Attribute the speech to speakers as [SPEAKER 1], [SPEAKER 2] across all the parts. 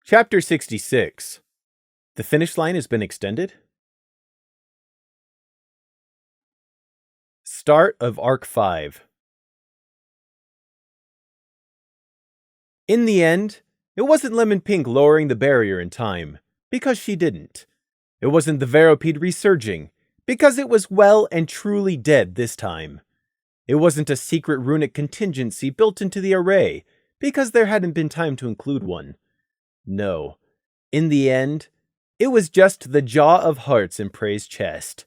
[SPEAKER 1] Chapter 66. The finish line has been extended? Start of Arc 5. In the end, it wasn't Lemon Pink lowering the barrier in time, because she didn't. It wasn't the Veropede resurging, because it was well and truly dead this time. It wasn't a secret runic contingency built into the array, because there hadn't been time to include one. No. In the end, it was just the Jaw of Hearts in Prey's chest,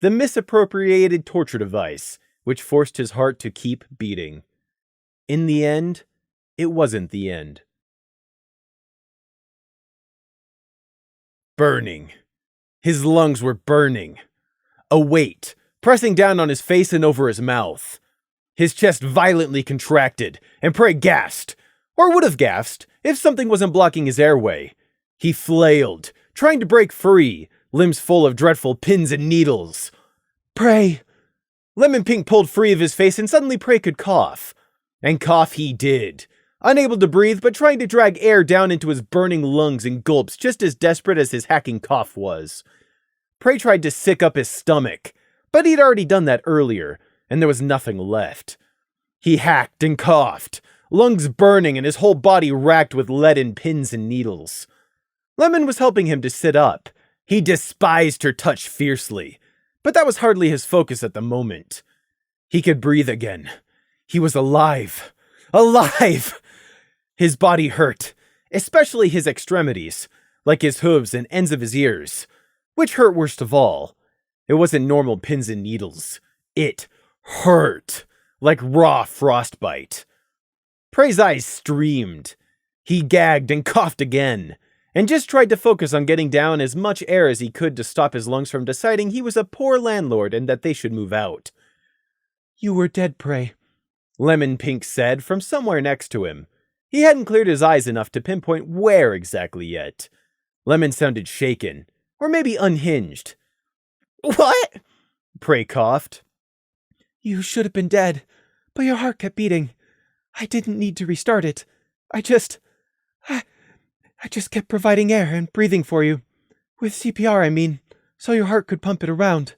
[SPEAKER 1] the misappropriated torture device, which forced his heart to keep beating. In the end, it wasn't the end. Burning. His lungs were burning. A weight, pressing down on his face and over his mouth. His chest violently contracted, and Prey gasped, or would have gasped if something wasn't blocking his airway. He flailed, trying to break free, limbs full of dreadful pins and needles. Prey! Lemon Pink pulled free of his face and suddenly Prey could cough. And cough he did. Unable to breathe, but trying to drag air down into his burning lungs in gulps just as desperate as his hacking cough was. Prey tried to sick up his stomach, but he'd already done that earlier, and there was nothing left. He hacked and coughed, lungs burning and his whole body racked with leaden pins and needles. Lemon was helping him to sit up. He despised her touch fiercely, but that was hardly his focus at the moment. He could breathe again. He was alive. Alive! His body hurt, especially his extremities, like his hooves and ends of his ears, which hurt worst of all. It wasn't normal pins and needles. It hurt, like raw frostbite. Prey's eyes streamed. He gagged and coughed again, and just tried to focus on getting down as much air as he could to stop his lungs from deciding he was a poor landlord and that they should move out. "You were dead, Prey," Lemon Pink said from somewhere next to him. He hadn't cleared his eyes enough to pinpoint where exactly yet. Lemon sounded shaken, or maybe unhinged. "What?" Prey coughed. "You should have been dead, but your heart kept beating. I didn't need to restart it. I just kept providing air and breathing for you. With CPR, I mean, so your heart could pump it around."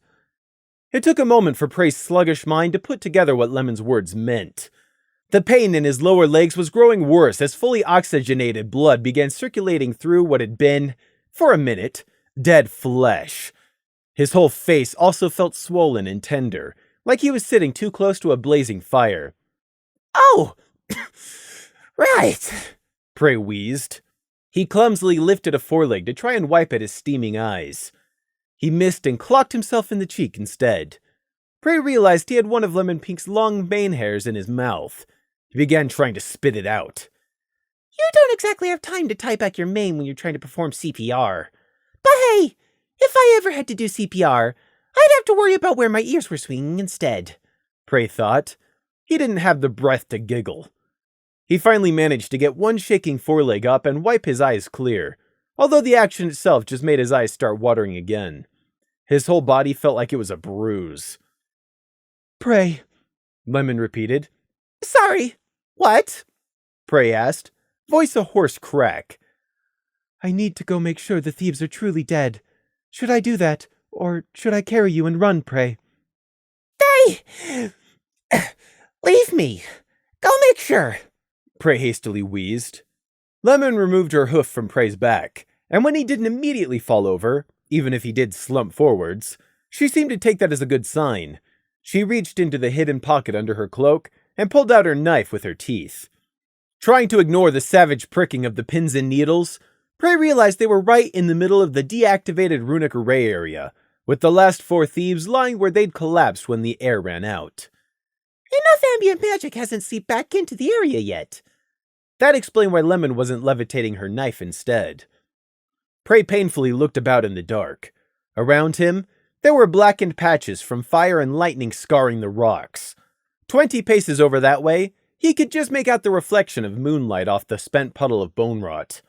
[SPEAKER 1] It took a moment for Prey's sluggish mind to put together what Lemon's words meant. The pain in his lower legs was growing worse as fully oxygenated blood began circulating through what had been, for a minute, dead flesh. His whole face also felt swollen and tender, like he was sitting too close to a blazing fire. "Oh! Right!" Prey wheezed. He clumsily lifted a foreleg to try and wipe at his steaming eyes. He missed and clocked himself in the cheek instead. Prey realized he had one of Lemon Pink's long mane hairs in his mouth. He began trying to spit it out. "You don't exactly have time to tie back your mane when you're trying to perform CPR. But hey, if I ever had to do CPR, I'd have to worry about where my ears were swinging instead," Prey thought. He didn't have the breath to giggle. He finally managed to get one shaking foreleg up and wipe his eyes clear, although the action itself just made his eyes start watering again. His whole body felt like it was a bruise. "Prey," Lemon repeated. "Sorry, what?" Prey asked, voice a hoarse crack. "I need to go make sure the thieves are truly dead. Should I do that, or should I carry you and run, Prey?" Leave me. Go make sure," Prey hastily wheezed. Lemon removed her hoof from Prey's back, and when he didn't immediately fall over, even if he did slump forwards, she seemed to take that as a good sign. She reached into the hidden pocket under her cloak and pulled out her knife with her teeth. Trying to ignore the savage pricking of the pins and needles, Prey realized they were right in the middle of the deactivated runic array area, with the last 4 thieves lying where they'd collapsed when the air ran out. "Enough ambient magic hasn't seeped back into the area yet." That explained why Lemon wasn't levitating her knife instead. Prey painfully looked about in the dark. Around him, there were blackened patches from fire and lightning scarring the rocks. 20 paces over that way, he could just make out the reflection of moonlight off the spent puddle of bone rot.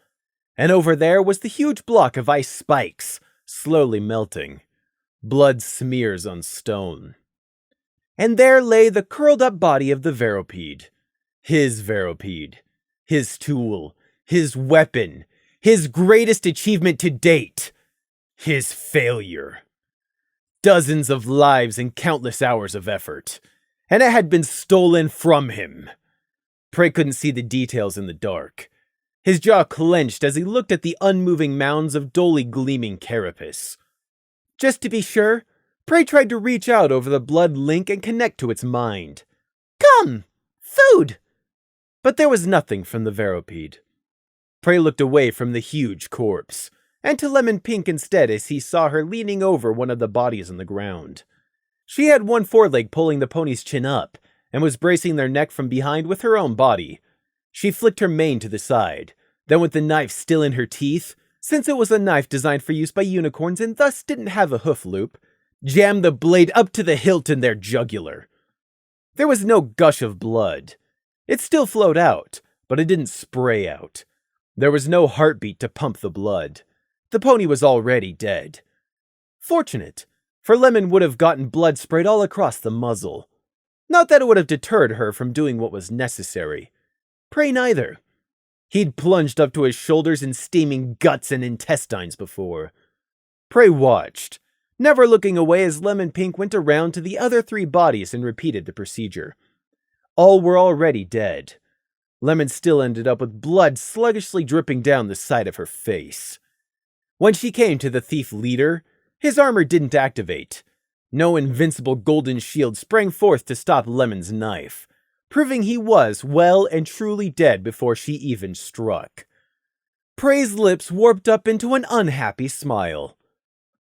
[SPEAKER 1] And over there was the huge block of ice spikes, slowly melting. Blood smears on stone. And there lay the curled-up body of the Veropede. His Veropede. His tool. His weapon. His greatest achievement to date. His failure. Dozens of lives and countless hours of effort. And it had been stolen from him. Prey couldn't see the details in the dark. His jaw clenched as he looked at the unmoving mounds of dully gleaming carapace. Just to be sure, Prey tried to reach out over the blood link and connect to its mind. Come! Food! But there was nothing from the Veropede. Prey looked away from the huge corpse, and to Lemon Pink instead as he saw her leaning over one of the bodies on the ground. She had one foreleg pulling the pony's chin up, and was bracing their neck from behind with her own body. She flicked her mane to the side, then with the knife still in her teeth, since it was a knife designed for use by unicorns and thus didn't have a hoof loop, jammed the blade up to the hilt in their jugular. There was no gush of blood. It still flowed out, but it didn't spray out. There was no heartbeat to pump the blood. The pony was already dead. Fortunate, for Lemon would have gotten blood sprayed all across the muzzle. Not that it would have deterred her from doing what was necessary. Prey neither. He'd plunged up to his shoulders in steaming guts and intestines before. Prey watched, never looking away as Lemon Pink went around to the other 3 bodies and repeated the procedure. All were already dead. Lemon still ended up with blood sluggishly dripping down the side of her face. When she came to the thief leader, his armor didn't activate. No invincible golden shield sprang forth to stop Lemon's knife, proving he was well and truly dead before she even struck. Prey's lips warped up into an unhappy smile.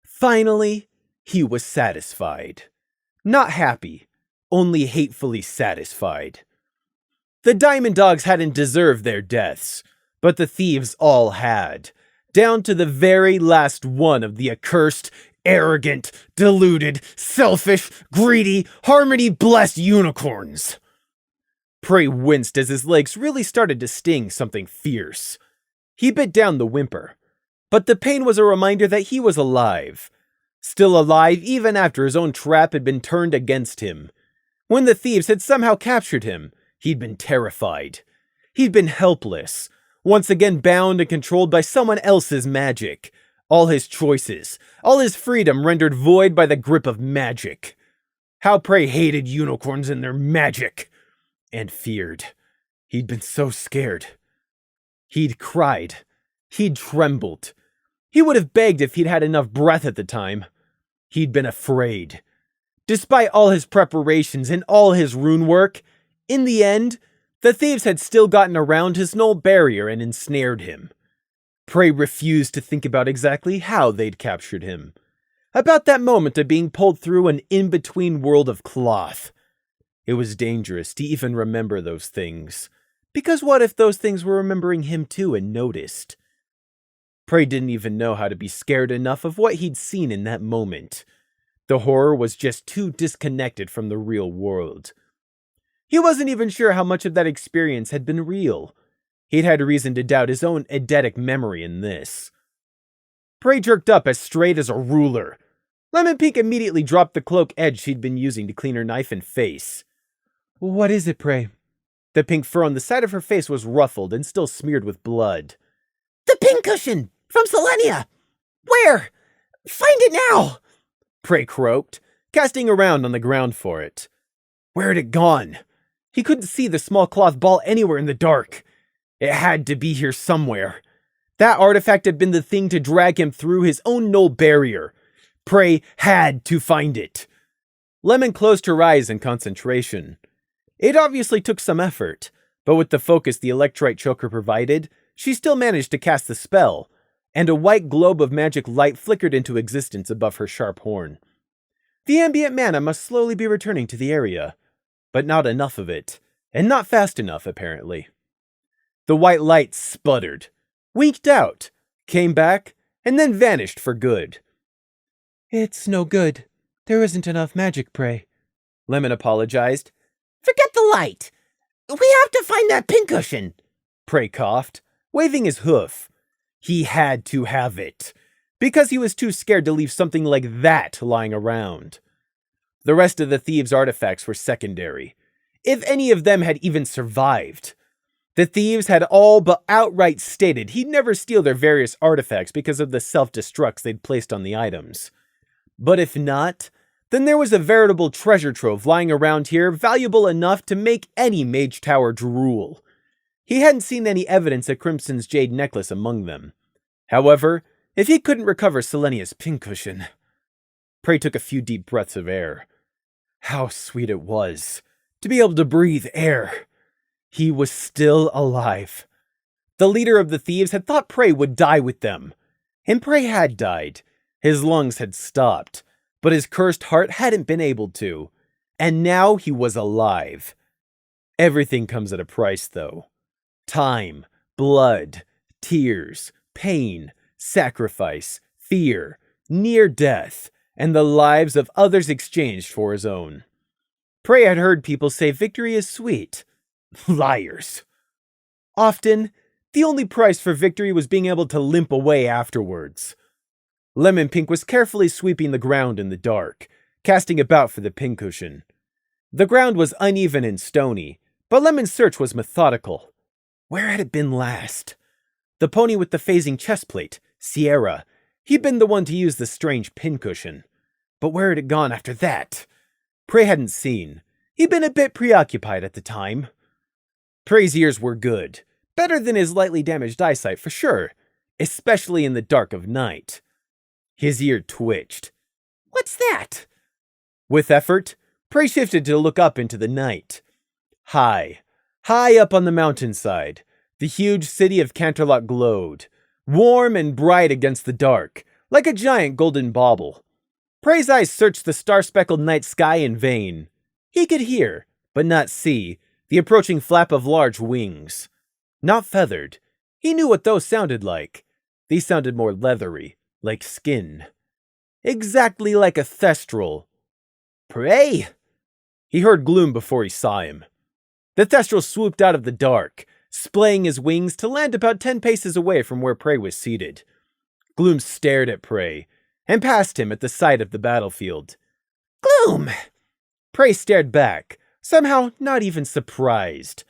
[SPEAKER 1] Finally, he was satisfied. Not happy, only hatefully satisfied. The Diamond Dogs hadn't deserved their deaths, but the thieves all had, down to the very last one of the accursed, arrogant, deluded, selfish, greedy, harmony-blessed unicorns. Prey winced as his legs really started to sting something fierce. He bit down the whimper, but the pain was a reminder that he was alive. Still alive even after his own trap had been turned against him. When the thieves had somehow captured him, he'd been terrified. He'd been helpless, once again bound and controlled by someone else's magic. All his choices, all his freedom rendered void by the grip of magic. How Prey hated unicorns and their magic. And feared. He'd been so scared. He'd cried. He'd trembled. He would have begged if he'd had enough breath at the time. He'd been afraid. Despite all his preparations and all his rune work, in the end, the thieves had still gotten around his null barrier and ensnared him. Prey refused to think about exactly how they'd captured him. About that moment of being pulled through an in-between world of cloth. It was dangerous to even remember those things, because what if those things were remembering him too and noticed? Prey didn't even know how to be scared enough of what he'd seen in that moment. The horror was just too disconnected from the real world. He wasn't even sure how much of that experience had been real. He'd had reason to doubt his own eidetic memory in this. Prey jerked up as straight as a ruler. Lemon Pink immediately dropped the cloak edge she'd been using to clean her knife and face. What is it, Prey? The pink fur on the side of her face was ruffled and still smeared with blood. The pincushion! From Selenia! Where? Find it now! Prey croaked, casting around on the ground for it. Where had it gone? He couldn't see the small cloth ball anywhere in the dark. It had to be here somewhere. That artifact had been the thing to drag him through his own null barrier. Prey had to find it. Lemon closed her eyes in concentration. It obviously took some effort, but with the focus the electrite choker provided, she still managed to cast the spell, and a white globe of magic light flickered into existence above her sharp horn. The ambient mana must slowly be returning to the area, but not enough of it, and not fast enough, apparently. The white light sputtered, winked out, came back, and then vanished for good. It's no good. There isn't enough magic, Prey. Lemon apologized. Forget the light. We have to find that pincushion. Prey coughed, waving his hoof. He had to have it, because he was too scared to leave something like that lying around. The rest of the thieves' artifacts were secondary, if any of them had even survived. The thieves had all but outright stated he'd never steal their various artifacts because of the self-destructs they'd placed on the items. But if not, then there was a veritable treasure trove lying around here valuable enough to make any mage tower drool. He hadn't seen any evidence of Crimson's jade necklace among them. However, if he couldn't recover Selenia's pincushion... Prey took a few deep breaths of air. How sweet it was to be able to breathe air. He was still alive. The leader of the thieves had thought Prey would die with them. And Prey had died. His lungs had stopped, but his cursed heart hadn't been able to. And now he was alive. Everything comes at a price, though. Time, blood, tears, pain, sacrifice, fear, near death, and the lives of others exchanged for his own. Prey had heard people say victory is sweet. Liars. Often, the only price for victory was being able to limp away afterwards. Lemon Pink was carefully sweeping the ground in the dark, casting about for the pincushion. The ground was uneven and stony, but Lemon's search was methodical. Where had it been last? The pony with the phasing chestplate, Sierra. He'd been the one to use the strange pincushion. But where had it gone after that? Prey hadn't seen. He'd been a bit preoccupied at the time. Prey's ears were good. Better than his lightly damaged eyesight for sure, especially in the dark of night. His ear twitched. What's that? With effort, Prey shifted to look up into the night. High up on the mountainside, the huge city of Canterlot glowed, warm and bright against the dark, like a giant golden bauble. Prey's eyes searched the star-speckled night sky in vain. He could hear, but not see, the approaching flap of large wings. Not feathered. He knew what those sounded like. These sounded more leathery, like skin. Exactly like a thestral. Prey! He heard Gloom before he saw him. The thestral swooped out of the dark, splaying his wings to land about 10 paces away from where Prey was seated. Gloom stared at Prey, and passed him at the sight of the battlefield. Gloom! Prey stared back, somehow not even surprised.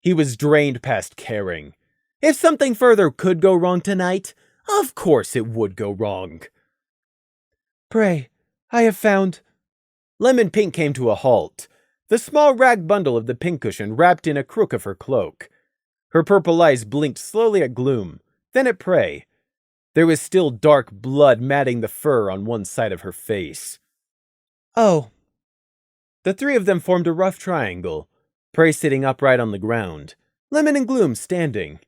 [SPEAKER 1] He was drained past caring. If something further could go wrong tonight, of course it would go wrong. Prey, I have found... Lemon Pink came to a halt, the small rag bundle of the pincushion wrapped in a crook of her cloak. Her purple eyes blinked slowly at Gloom, then at Prey. There was still dark blood matting the fur on one side of her face. Oh. The three of them formed a rough triangle, Prey sitting upright on the ground, Lemon and Gloom standing.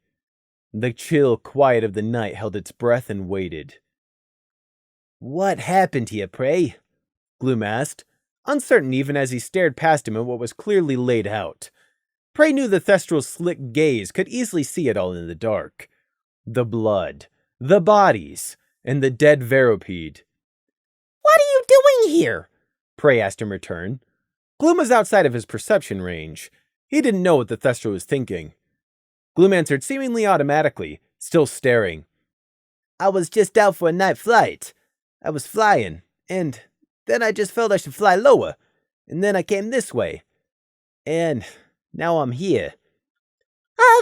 [SPEAKER 1] The chill quiet of the night held its breath and waited. What happened here, Prey? Gloom asked, uncertain even as he stared past him at what was clearly laid out. Prey knew the Thestral's slick gaze could easily see it all in the dark. The blood, the bodies, and the dead Veropede. What are you doing here? Prey asked in return. Gloom was outside of his perception range. He didn't know what the Thestral was thinking. Gloom answered seemingly automatically, still staring. I was just out for a night flight. I was flying, and then I just felt I should fly lower, and then I came this way. And now I'm here.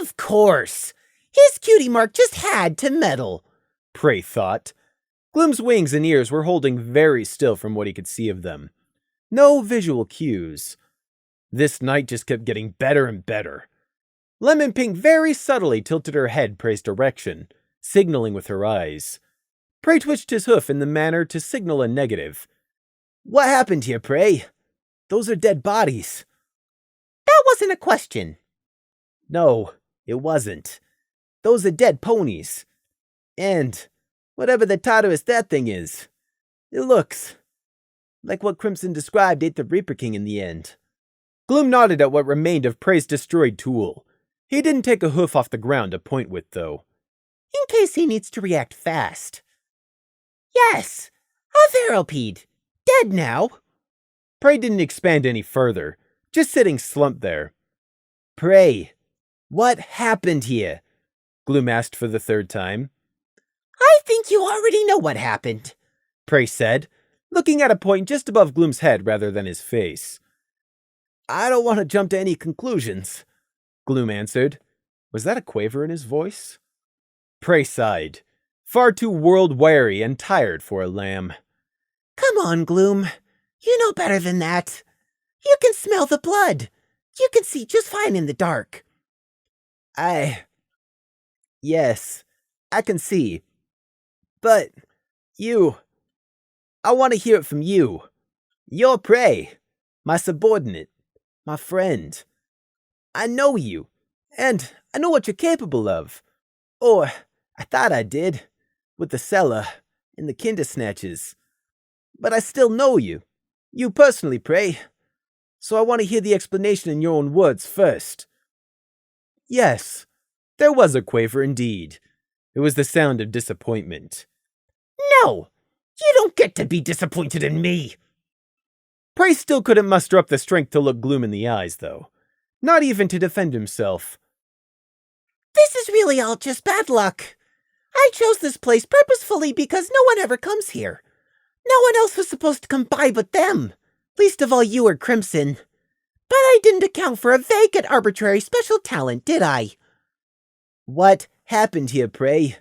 [SPEAKER 1] Of course! His cutie mark just had to meddle, Prey thought. Gloom's wings and ears were holding very still from what he could see of them. No visual cues. This night just kept getting better and better. Lemon Pink very subtly tilted her head Prey's direction, signaling with her eyes. Prey twitched his hoof in the manner to signal a negative. What happened here, Prey? Those are dead bodies. That wasn't a question. No, it wasn't. Those are dead ponies. And whatever the Tartarus that thing is, it looks like what Crimson described ate the Reaper King in the end. Gloom nodded at what remained of Prey's destroyed tool. He didn't take a hoof off the ground to point with, though. In case he needs to react fast. Yes, a Veropede. Dead now. Prey didn't expand any further, just sitting slumped there. Prey, what happened here? Gloom asked for the third time. I think you already know what happened, Prey said, looking at a point just above Gloom's head rather than his face. I don't want to jump to any conclusions, Gloom answered. Was that a quaver in his voice? Prey sighed, far too world-weary and tired for a lamb.
[SPEAKER 2] Come on, Gloom. You know better than that. You can smell the blood. You can see just fine in the dark.
[SPEAKER 1] Yes, I can see. But I want to hear it from you. You're Prey, my subordinate, my friend. I know you, and I know what you're capable of. Or, I thought I did, with the cellar and the Kindersnatches. But I still know you personally, Prey. So I want to hear the explanation in your own words first. Yes, there was a quaver indeed. It was the sound of disappointment.
[SPEAKER 2] No! You don't get to be disappointed in me!
[SPEAKER 1] Prey still couldn't muster up the strength to look Gloom in the eyes, though. Not even to defend himself.
[SPEAKER 2] This is really all just bad luck. I chose this place purposefully because no one ever comes here. No one else was supposed to come by but them. Least of all you or Crimson. But I didn't account for a vague and arbitrary special talent, did I?
[SPEAKER 1] What happened here, Prey?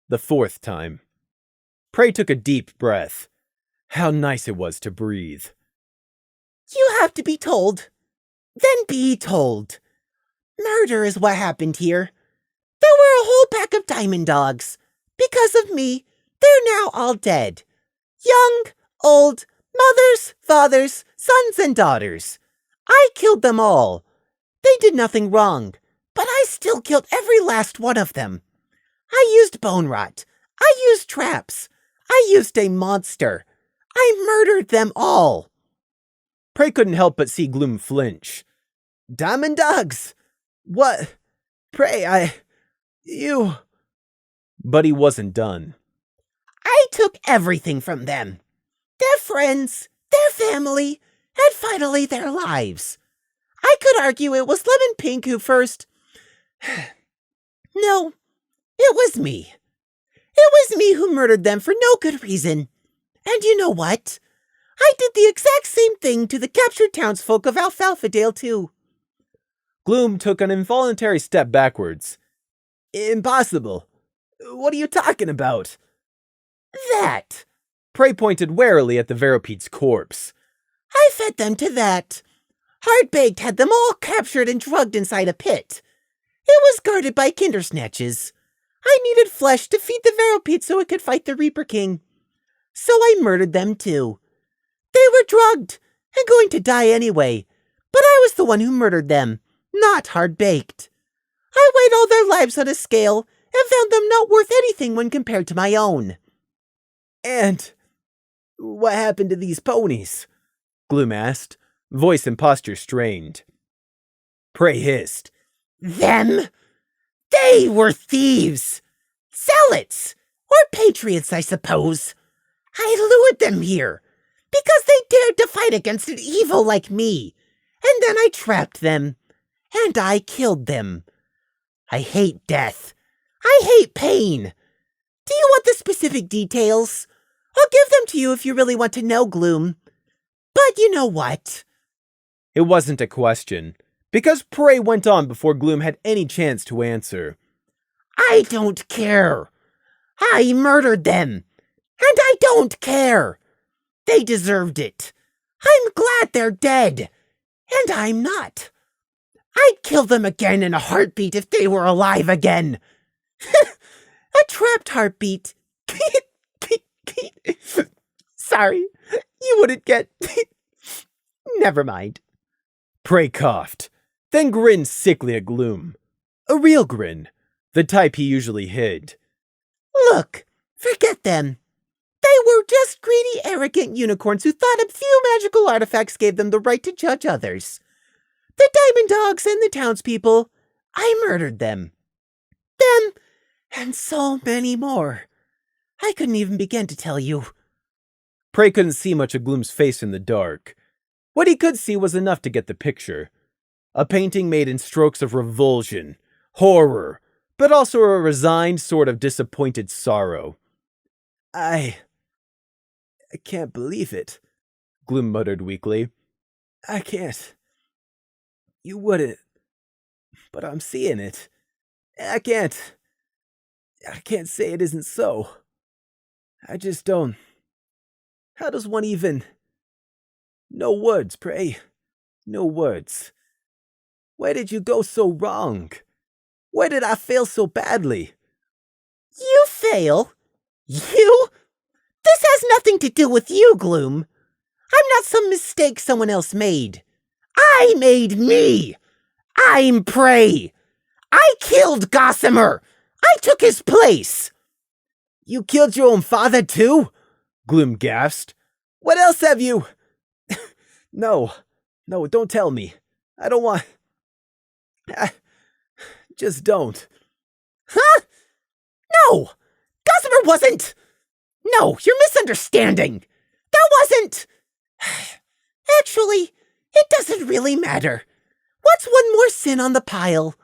[SPEAKER 1] The fourth time. Prey took a deep breath. How nice it was to breathe.
[SPEAKER 2] You have to be told. Then be told. Murder is what happened here. There were a whole pack of diamond dogs. Because of me, they're now all dead. Young, old, mothers, fathers, sons, and daughters. I killed them all. They did nothing wrong, but I still killed every last one of them. I used bone rot. I used traps. I used a monster. I murdered them all.
[SPEAKER 1] Prey couldn't help but see Gloom flinch. Diamond dogs? What? Prey, you... But he wasn't done.
[SPEAKER 2] I took everything from them. Their friends, their family, and finally their lives. I could argue it was Lemon Pink who first... No, it was me. It was me who murdered them for no good reason. And you know what? I did the exact same thing to the captured townsfolk of Alfalfadale, too.
[SPEAKER 1] Gloom took an involuntary step backwards. Impossible. What are you talking about?
[SPEAKER 2] That.
[SPEAKER 1] Prey pointed warily at the Veropede's corpse.
[SPEAKER 2] I fed them to that. Hard-Baked had them all captured and drugged inside a pit. It was guarded by Kindersnatches. I needed flesh to feed the Veropede so it could fight the Reaper King. So I murdered them too. They were drugged and going to die anyway, but I was the one who murdered them, not Hard-Baked. I weighed all their lives on a scale and found them not worth anything when compared to my own.
[SPEAKER 1] And what happened to these ponies? Gloom asked, voice and posture strained. Prey hissed.
[SPEAKER 2] Them? They were thieves! Zealots! Or patriots, I suppose. I lured them here because they dared to fight against an evil like me, and then I trapped them, and I killed them. I hate death. I hate pain. Do you want the specific details? I'll give them to you if you really want to know, Gloom. But you know what?
[SPEAKER 1] It wasn't a question, because Prey went on before Gloom had any chance to answer.
[SPEAKER 2] I don't care. I murdered them, and I don't care. They deserved it. I'm glad they're dead, and I'm not. I'd kill them again in a heartbeat if they were alive again. A trapped heartbeat. Sorry, you wouldn't get... Never mind.
[SPEAKER 1] Prey coughed, then grinned sickly at Gloom. A real grin, the type he usually hid.
[SPEAKER 2] Look, forget them. They were just greedy, arrogant unicorns who thought a few magical artifacts gave them the right to judge others. The Diamond Dogs and the townspeople, I murdered them. Them, and so many more. I couldn't even begin to tell you.
[SPEAKER 1] Prey couldn't see much of Gloom's face in the dark. What he could see was enough to get the picture. A painting made in strokes of revulsion, horror, but also a resigned sort of disappointed sorrow. I can't believe it, Gloom muttered weakly. I can't. You wouldn't. But I'm seeing it. I can't say it isn't so. I just don't. How does one even... No words, pray. No words. Where did you go so wrong? Where did I fail so badly?
[SPEAKER 2] You fail? You? This has nothing to do with you, Gloom. I'm not some mistake someone else made. I made me! I'm Prey! I killed Gossamer! I took his place!
[SPEAKER 1] You killed your own father, too? Gloom gasped. What else have you... No, don't tell me. I don't want... Just don't.
[SPEAKER 2] Huh? No! Gossamer wasn't... No, you're misunderstanding. That wasn't... Actually, it doesn't really matter. What's one more sin on the pile?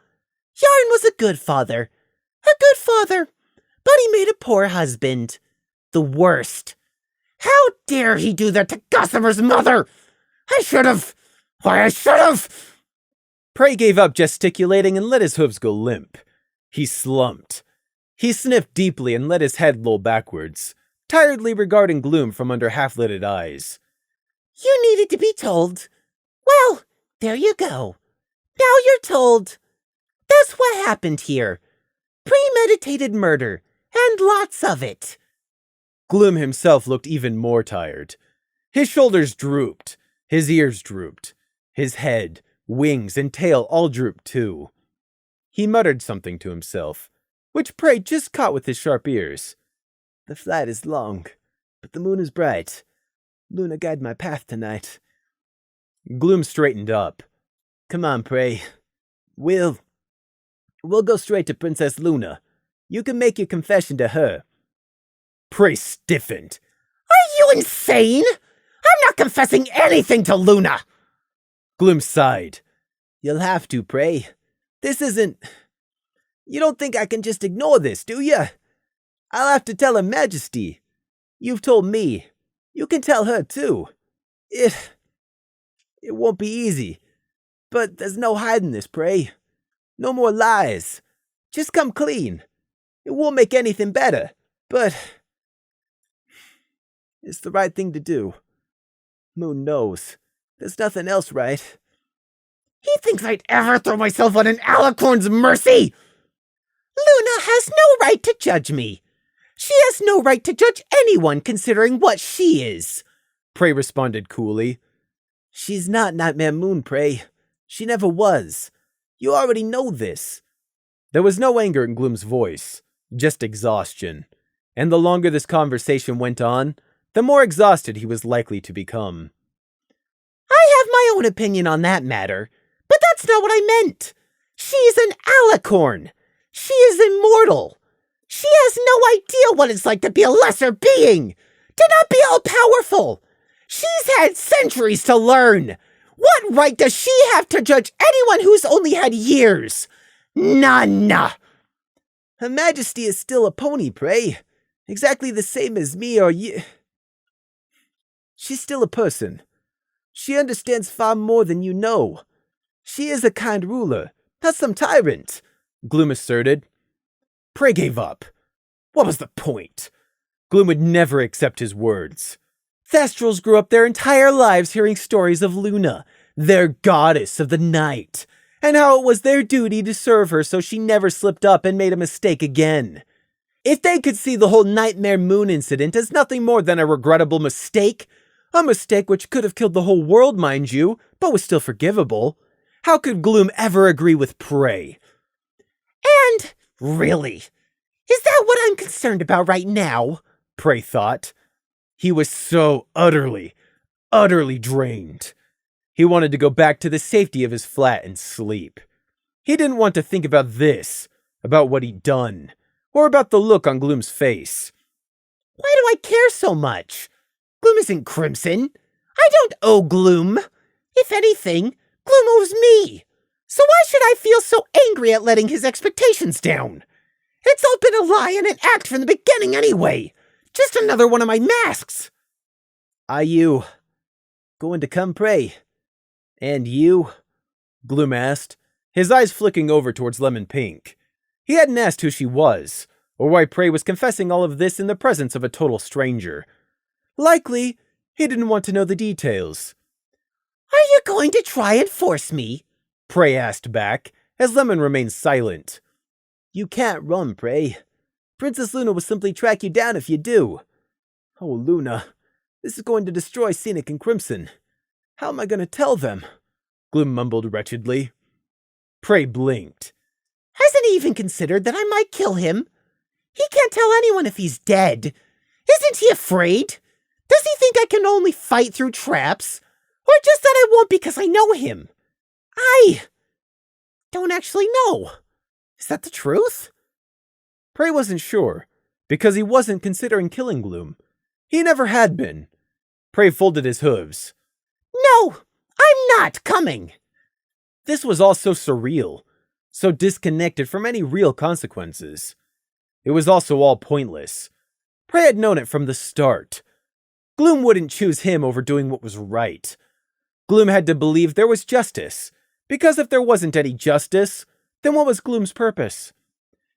[SPEAKER 2] Yarn was a good father. But he made a poor husband. The worst. How dare he do that to Gossamer's mother? I should've...
[SPEAKER 1] Prey gave up gesticulating and let his hooves go limp. He slumped. He sniffed deeply and let his head loll backwards, tiredly regarding Gloom from under half-lidded eyes.
[SPEAKER 2] You needed to be told. Well, there you go. Now you're told. That's what happened here. Premeditated murder, and lots of it.
[SPEAKER 1] Gloom himself looked even more tired. His shoulders drooped, his ears drooped, his head, wings, and tail all drooped too. He muttered something to himself, which Prey just caught with his sharp ears. The flight is long, but the moon is bright. Luna guide my path tonight. Gloom straightened up. Come on, Prey. We'll go straight to Princess Luna. You can make your confession to her. Prey stiffened.
[SPEAKER 2] Are you insane? I'm not confessing anything to Luna!
[SPEAKER 1] Gloom sighed. You'll have to, Prey. This isn't... You don't think I can just ignore this, do ya? I'll have to tell Her Majesty. You've told me. You can tell her, too. It won't be easy. But there's no hiding this, Prey. No more lies. Just come clean. It won't make anything better, but... It's the right thing to do. Moon knows. There's nothing else right.
[SPEAKER 2] He thinks I'd ever throw myself on an alicorn's mercy! Luna has no right to judge me. She has no right to judge anyone considering what she is.
[SPEAKER 1] Prey responded coolly. She's not Nightmare Moon, Prey. She never was. You already know this. There was no anger in Gloom's voice, just exhaustion. And the longer this conversation went on, the more exhausted he was likely to become.
[SPEAKER 2] I have my own opinion on that matter, but that's not what I meant. She's an alicorn. She is immortal. She has no idea what it's like to be a lesser being, to not be all-powerful. She's had centuries to learn. What right does she have to judge anyone who's only had years? None.
[SPEAKER 1] Her Majesty is still a pony, Prey. Exactly the same as me or you. She's still a person. She understands far more than you know. She is a kind ruler, not some tyrant, Gloom asserted. Prey gave up. What was the point? Gloom would never accept his words. Thestrals grew up their entire lives hearing stories of Luna, their goddess of the night, and how it was their duty to serve her so she never slipped up and made a mistake again. If they could see the whole Nightmare Moon incident as nothing more than a regrettable mistake, a mistake which could have killed the whole world, mind you, but was still forgivable, how could Gloom ever agree with Prey?
[SPEAKER 2] And, really, is that what I'm concerned about right now?
[SPEAKER 1] Prey thought. He was so utterly drained. He wanted to go back to the safety of his flat and sleep. He didn't want to think about this, about what he'd done, or about the look on Gloom's face.
[SPEAKER 2] Why do I care so much? Gloom isn't Crimson. I don't owe Gloom. If anything, Gloom owes me. So why should I feel so angry at letting his expectations down? It's all been a lie and an act from the beginning anyway. Just another one of my masks.
[SPEAKER 1] Are you going to come, Prey? And you? Gloom asked, his eyes flicking over towards Lemon Pink. He hadn't asked who she was, or why Prey was confessing all of this in the presence of a total stranger. Likely, he didn't want to know the details.
[SPEAKER 2] Are you going to try and force me?
[SPEAKER 1] Prey asked back, as Lemon remained silent.
[SPEAKER 3] You can't run, Prey. Princess Luna will simply track you down if you do. Oh, Luna, this is going to destroy Scenic and Crimson. How am I going to tell them?
[SPEAKER 1] Gloom mumbled wretchedly. Prey blinked.
[SPEAKER 2] Hasn't he even considered that I might kill him? He can't tell anyone if he's dead. Isn't he afraid? Does he think I can only fight through traps? Or just that I won't because I know him? I don't actually know. Is that the truth?
[SPEAKER 1] Prey wasn't sure, because he wasn't considering killing Gloom. He never had been. Prey folded his hooves.
[SPEAKER 2] No, I'm not coming.
[SPEAKER 1] This was all so surreal, so disconnected from any real consequences. It was also all pointless. Prey had known it from the start. Gloom wouldn't choose him over doing what was right. Gloom had to believe there was justice, because if there wasn't any justice, then what was Gloom's purpose?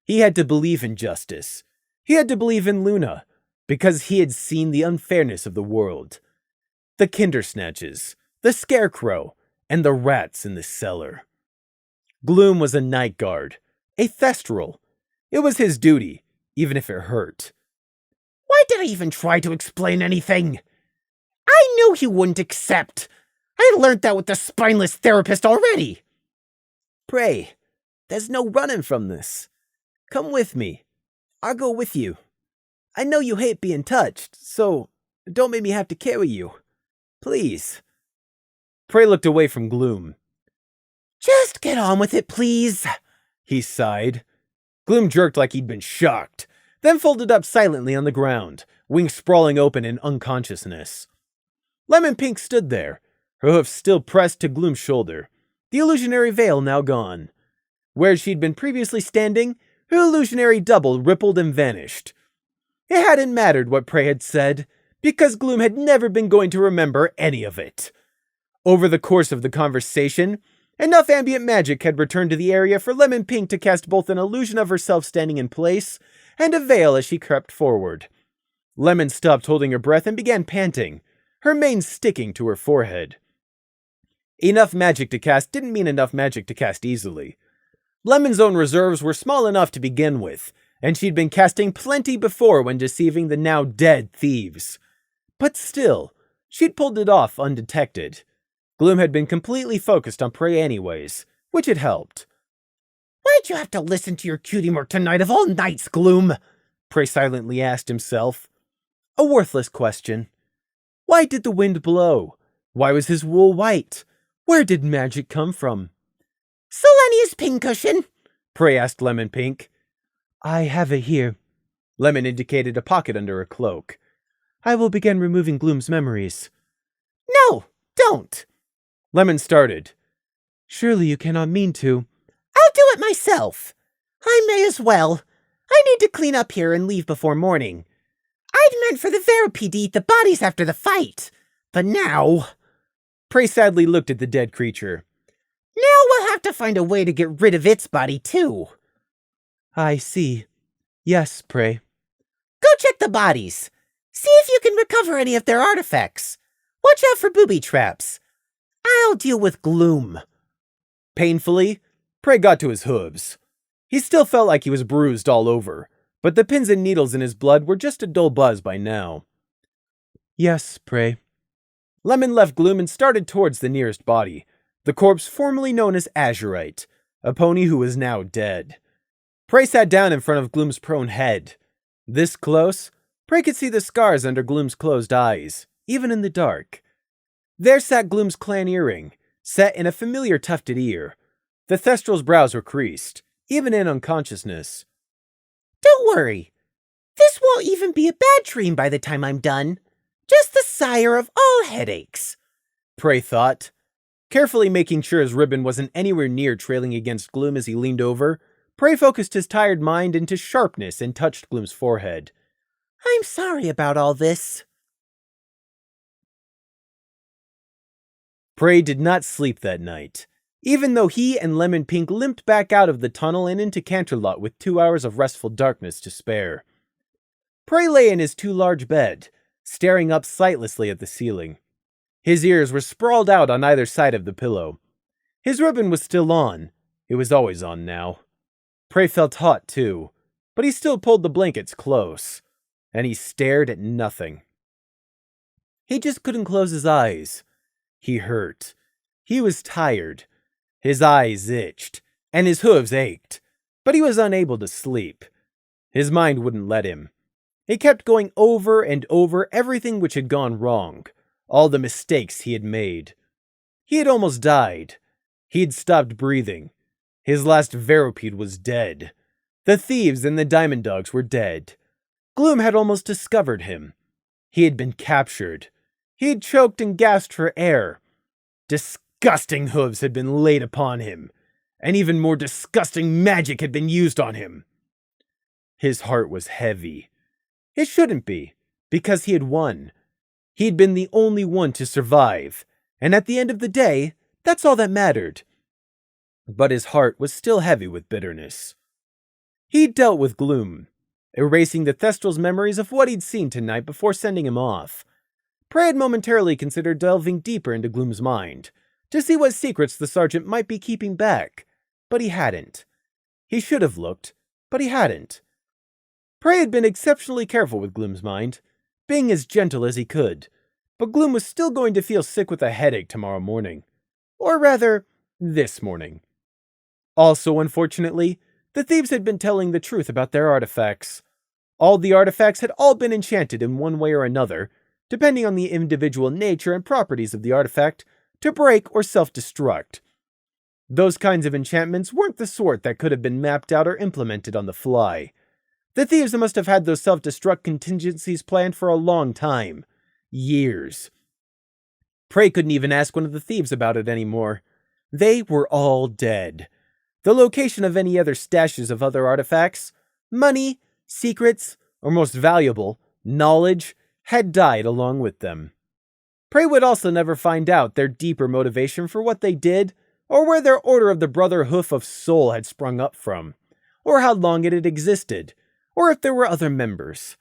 [SPEAKER 1] He had to believe in justice. He had to believe in Luna, because he had seen the unfairness of the world. The Kindersnatches, the Scarecrow, and the rats in the cellar. Gloom was a night guard, a Thestral. It was his duty, even if it hurt.
[SPEAKER 2] Why did I even try to explain anything? I knew he wouldn't accept. I had learned that with the spineless therapist already.
[SPEAKER 3] Prey, there's no running from this. Come with me. I'll go with you. I know you hate being touched, so don't make me have to carry you. Please.
[SPEAKER 1] Prey looked away from Gloom.
[SPEAKER 2] Just get on with it, please,
[SPEAKER 1] he sighed. Gloom jerked like he'd been shocked, then folded up silently on the ground, wings sprawling open in unconsciousness. Lemon Pink stood there, her hoof still pressed to Gloom's shoulder, the illusionary veil now gone. Where she'd been previously standing, her illusionary double rippled and vanished. It hadn't mattered what Prey had said, because Gloom had never been going to remember any of it. Over the course of the conversation, enough ambient magic had returned to the area for Lemon Pink to cast both an illusion of herself standing in place and a veil as she crept forward. Lemon stopped holding her breath and began panting, her mane sticking to her forehead. Enough magic to cast didn't mean enough magic to cast easily. Lemon's own reserves were small enough to begin with, and she'd been casting plenty before when deceiving the now dead thieves. But still, she'd pulled it off undetected. Gloom had been completely focused on Prey anyways, which had helped.
[SPEAKER 2] Why'd you have to listen to your cutie mark tonight of all nights, Gloom?
[SPEAKER 1] Prey silently asked himself. A worthless question. Why did the wind blow? Why was his wool white? Where did magic come from?
[SPEAKER 2] Selenia's pincushion,
[SPEAKER 1] Prey asked Lemon Pink. I have it here. Lemon indicated a pocket under her cloak. I will begin removing Gloom's memories.
[SPEAKER 2] No, don't.
[SPEAKER 1] Lemon started. Surely you cannot mean to.
[SPEAKER 2] I'll do it myself. I may as well. I need to clean up here and leave before morning. I'd meant for the Veripede to eat the bodies after the fight, but now...
[SPEAKER 1] Prey sadly looked at the dead creature.
[SPEAKER 2] Now we'll have to find a way to get rid of its body, too.
[SPEAKER 1] I see. Yes, Prey.
[SPEAKER 2] Go check the bodies. See if you can recover any of their artifacts. Watch out for booby traps. I'll deal with Gloom.
[SPEAKER 1] Painfully, Prey got to his hooves. He still felt like he was bruised all over, but the pins and needles in his blood were just a dull buzz by now. Yes, Prey. Lemon left Gloom and started towards the nearest body, the corpse formerly known as Azurite, a pony who was now dead. Prey sat down in front of Gloom's prone head. This close, Prey could see the scars under Gloom's closed eyes, even in the dark. There sat Gloom's clan earring, set in a familiar tufted ear. The Thestral's brows were creased, even in unconsciousness.
[SPEAKER 2] Don't worry. This won't even be a bad dream by the time I'm done. Just the sire of all headaches,
[SPEAKER 1] Prey thought. Carefully making sure his ribbon wasn't anywhere near trailing against Gloom as he leaned over, Prey focused his tired mind into sharpness and touched Gloom's forehead.
[SPEAKER 2] I'm sorry about all this.
[SPEAKER 1] Prey did not sleep that night. even though he and Lemon Pink limped back out of the tunnel and into Canterlot with 2 hours of restful darkness to spare. Prey lay in his too large bed, staring up sightlessly at the ceiling. His ears were sprawled out on either side of the pillow. His ribbon was still on. It was always on now. Prey felt hot, too, but he still pulled the blankets close, and he stared at nothing. He just couldn't close his eyes. He hurt. He was tired. His eyes itched, and his hooves ached, but he was unable to sleep. His mind wouldn't let him. He kept going over and over everything which had gone wrong, all the mistakes he had made. He had almost died. He had stopped breathing. His last Veropede was dead. The thieves and the diamond dogs were dead. Gloom had almost discovered him. He had been captured. He had choked and gasped for air. Disgusting hooves had been laid upon him, and even more disgusting magic had been used on him. His heart was heavy. It shouldn't be, because he had won. He'd been the only one to survive, and at the end of the day, that's all that mattered. But his heart was still heavy with bitterness. He'd dealt with Gloom, erasing the Thestral's memories of what he'd seen tonight before sending him off. Prey had momentarily considered delving deeper into Gloom's mind, to see what secrets the sergeant might be keeping back, but he hadn't. He should have looked, but he hadn't. Prey had been exceptionally careful with Gloom's mind, being as gentle as he could, but Gloom was still going to feel sick with a headache tomorrow morning. Or rather, this morning. Also, unfortunately, the thieves had been telling the truth about their artifacts. All the artifacts had all been enchanted in one way or another, depending on the individual nature and properties of the artifact, to break or self-destruct. Those kinds of enchantments weren't the sort that could have been mapped out or implemented on the fly. The thieves must have had those self-destruct contingencies planned for a long time. Years. Prey couldn't even ask one of the thieves about it anymore. They were all dead. The location of any other stashes of other artifacts, money, secrets, or most valuable, knowledge, had died along with them. Prey would also never find out their deeper motivation for what they did, or where their Order of the Brother Hoof of Soul had sprung up from, or how long it had existed, or if there were other members.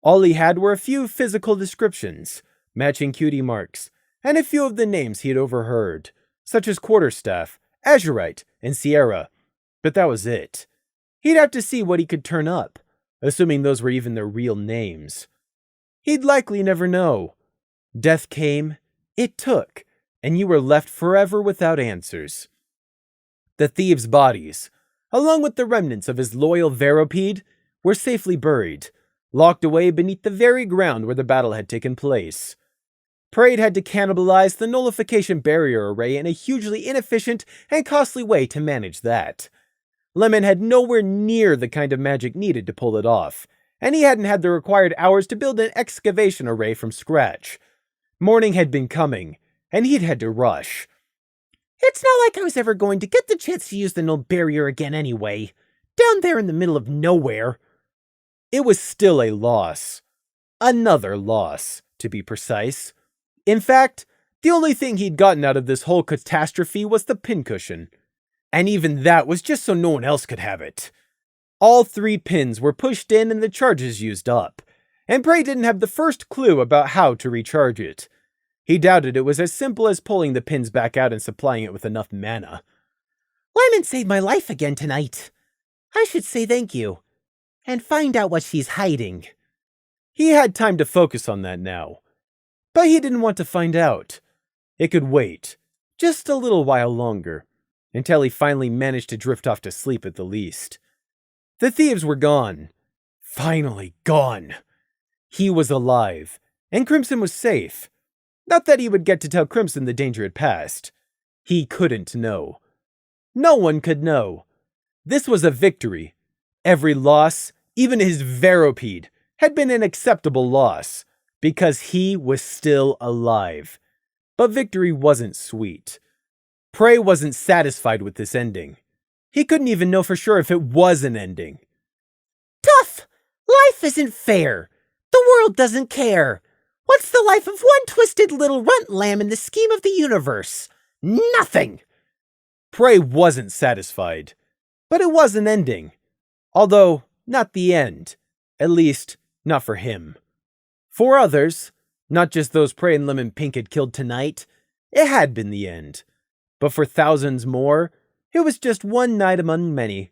[SPEAKER 1] All he had were a few physical descriptions, matching cutie marks, and a few of the names he had overheard, such as Quarterstaff, Azurite, and Sierra. But that was it. He'd have to see what he could turn up, assuming those were even their real names. He'd likely never know. Death came, it took, and you were left forever without answers. The thieves' bodies, along with the remnants of his loyal Veropede, were safely buried, locked away beneath the very ground where the battle had taken place. Prey had to cannibalize the nullification barrier array in a hugely inefficient and costly way to manage that. Lemon had nowhere near the kind of magic needed to pull it off, and he hadn't had the required hours to build an excavation array from scratch. Morning had been coming, and he'd had to rush.
[SPEAKER 2] It's not like I was ever going to get the chance to use the null barrier again anyway. Down there in the middle of nowhere.
[SPEAKER 1] It was still a loss. Another loss, to be precise. In fact, the only thing he'd gotten out of this whole catastrophe was the pincushion. And even that was just so no one else could have it. All 3 pins were pushed in and the charges used up, and Prey didn't have the first clue about how to recharge it. He doubted it was as simple as pulling the pins back out and supplying it with enough mana.
[SPEAKER 2] Lemon saved my life again tonight. I should say thank you, and find out what she's hiding.
[SPEAKER 1] He had time to focus on that now, but he didn't want to find out. It could wait, just a little while longer, until he finally managed to drift off to sleep at the least. The thieves were gone. Finally gone. He was alive, and Crimson was safe. Not that he would get to tell Crimson the danger had passed. He couldn't know. No one could know. This was a victory. Every loss, even his Veropede, had been an acceptable loss, because he was still alive. But victory wasn't sweet. Prey wasn't satisfied with this ending. He couldn't even know for sure if it was an ending.
[SPEAKER 2] Tough! Life isn't fair. The world doesn't care. What's the life of one twisted little runt lamb in the scheme of the universe? Nothing!
[SPEAKER 1] Prey wasn't satisfied, but it was an ending. Although, not the end. At least, not for him. For others, not just those Prey and Lemon Pink had killed tonight, it had been the end. But for thousands more, it was just one night among many.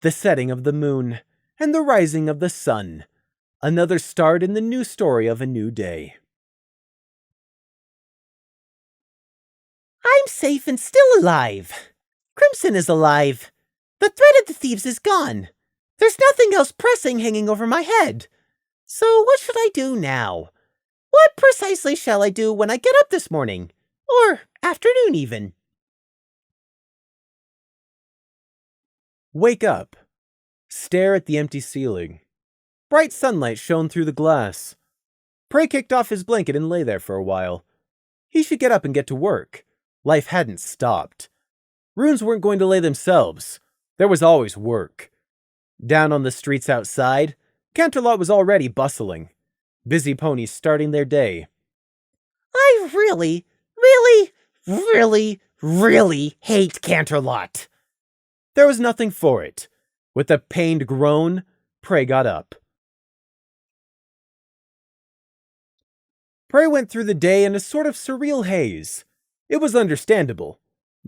[SPEAKER 1] The setting of the moon, and the rising of the sun. Another start in the new story of a new day.
[SPEAKER 2] I'm safe and still alive. Crimson is alive. The threat of the thieves is gone. There's nothing else pressing hanging over my head. So what should I do now? What precisely shall I do when I get up this morning? Or afternoon even?
[SPEAKER 1] Wake up. Stare at the empty ceiling. Bright sunlight shone through the glass. Prey kicked off his blanket and lay there for a while. He should get up and get to work. Life hadn't stopped. Runes weren't going to lay themselves. There was always work. Down on the streets outside, Canterlot was already bustling. Busy ponies starting their day.
[SPEAKER 2] I really hate Canterlot.
[SPEAKER 1] There was nothing for it. With a pained groan, Prey got up. Prey went through the day in a sort of surreal haze. It was understandable.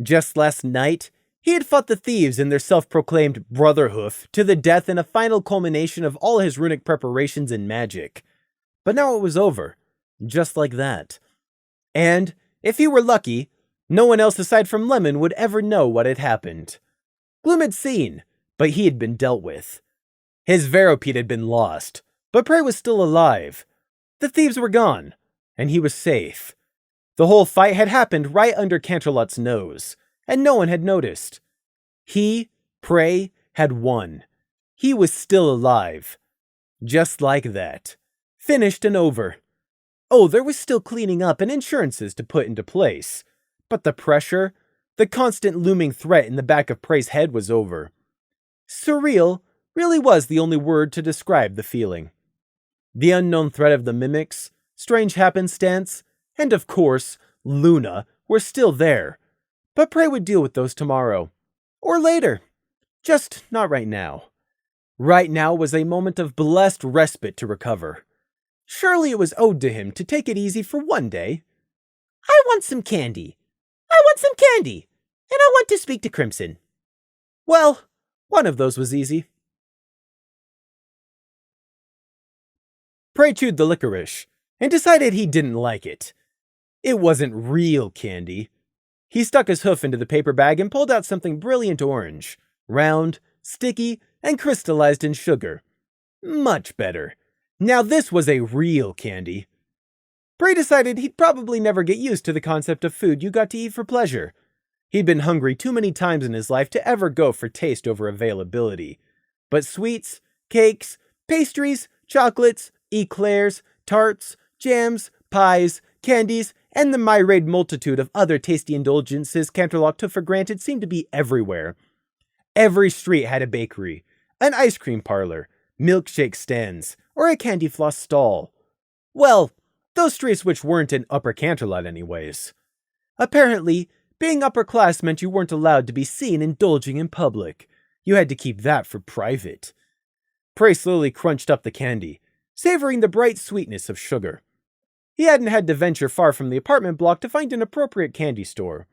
[SPEAKER 1] Just last night, he had fought the thieves in their self-proclaimed brotherhood to the death in a final culmination of all his runic preparations and magic. But now it was over, just like that. And, if he were lucky, no one else aside from Lemon would ever know what had happened. Gloom had seen, but he had been dealt with. His Veropede had been lost, but Prey was still alive. The thieves were gone, and he was safe. The whole fight had happened right under Canterlot's nose, and no one had noticed. He, Prey, had won. He was still alive. Just like that. Finished and over. Oh, there was still cleaning up and insurances to put into place. But the pressure, the constant looming threat in the back of Prey's head was over. Surreal really was the only word to describe the feeling. The unknown threat of the mimics, strange happenstance, and of course, Luna were still there. But Prey would deal with those tomorrow. Or later. Just not right now. Right now was a moment of blessed respite to recover. Surely it was owed to him to take it easy for one day.
[SPEAKER 2] I want some candy. And I want to speak to Crimson.
[SPEAKER 1] Well, one of those was easy. Prey chewed the licorice, and decided he didn't like it. It wasn't real candy. He stuck his hoof into the paper bag and pulled out something brilliant orange, round, sticky, and crystallized in sugar. Much better. Now this was a real candy. Prey decided he'd probably never get used to the concept of food you got to eat for pleasure. He'd been hungry too many times in his life to ever go for taste over availability. But sweets, cakes, pastries, chocolates, eclairs, tarts, jams, pies, candies, and the myriad multitude of other tasty indulgences Canterlot took for granted seemed to be everywhere. Every street had a bakery, an ice cream parlor, milkshake stands, or a candy floss stall. Well, those streets which weren't in Upper Canterlot anyways. Apparently, being upper class meant you weren't allowed to be seen indulging in public. You had to keep that for private. Prey slowly crunched up the candy, savoring the bright sweetness of sugar. He hadn't had to venture far from the apartment block to find an appropriate candy store.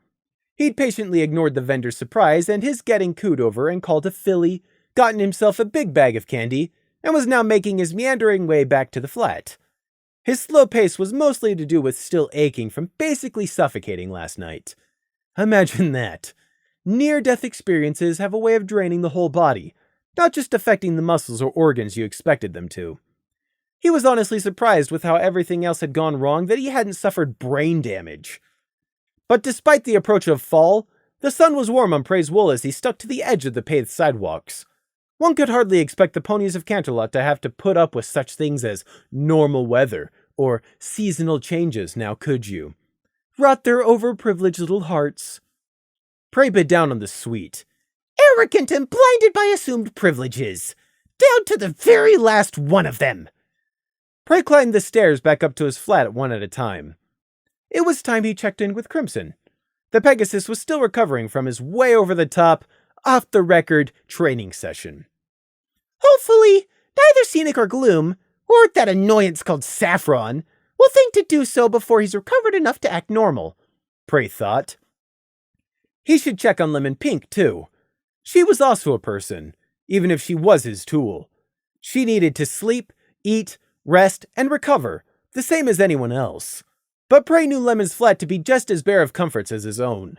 [SPEAKER 1] He'd patiently ignored the vendor's surprise and his getting cooed over and called a filly, gotten himself a big bag of candy, and was now making his meandering way back to the flat. His slow pace was mostly to do with still aching from basically suffocating last night. Imagine that. Near-death experiences have a way of draining the whole body, not just affecting the muscles or organs you expected them to. He was honestly surprised with how everything else had gone wrong that he hadn't suffered brain damage. But despite the approach of fall, the sun was warm on Prey's wool as he stuck to the edge of the paved sidewalks. One could hardly expect the ponies of Canterlot to have to put up with such things as normal weather or seasonal changes, now could you? Rot their overprivileged little hearts. Prey bit down on the sweet.
[SPEAKER 2] Arrogant and blinded by assumed privileges. Down to the very last one of them.
[SPEAKER 1] Prey climbed the stairs back up to his flat one at a time. It was time he checked in with Crimson. The Pegasus was still recovering from his way over the top, off the record training session.
[SPEAKER 2] Hopefully, neither Scenic or Gloom, or that annoyance called Saffron, will think to do so before he's recovered enough to act normal,
[SPEAKER 1] Prey thought. He should check on Lemon Pink, too. She was also a person, even if she was his tool. She needed to sleep, eat, rest, and recover, the same as anyone else. But Prey knew Lemon's flat to be just as bare of comforts as his own.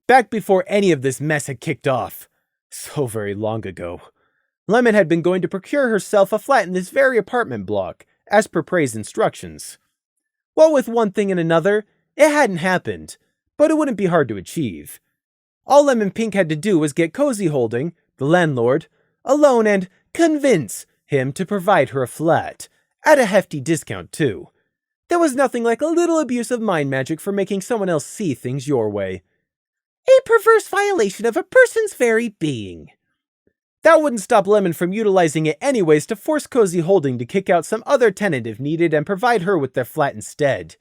[SPEAKER 1] Back before any of this mess had kicked off, so very long ago, Lemon had been going to procure herself a flat in this very apartment block, as per Prey's instructions. Well, with one thing and another, it hadn't happened, but it wouldn't be hard to achieve. All Lemon Pink had to do was get Cozy Holding, the landlord, alone and convince him to provide her a flat, at a hefty discount too. There was nothing like a little abuse of mind magic for making someone else see things your way.
[SPEAKER 2] A perverse violation of a person's very being.
[SPEAKER 1] That wouldn't stop Lemon from utilizing it anyways to force Cozy Holding to kick out some other tenant if needed and provide her with their flat instead.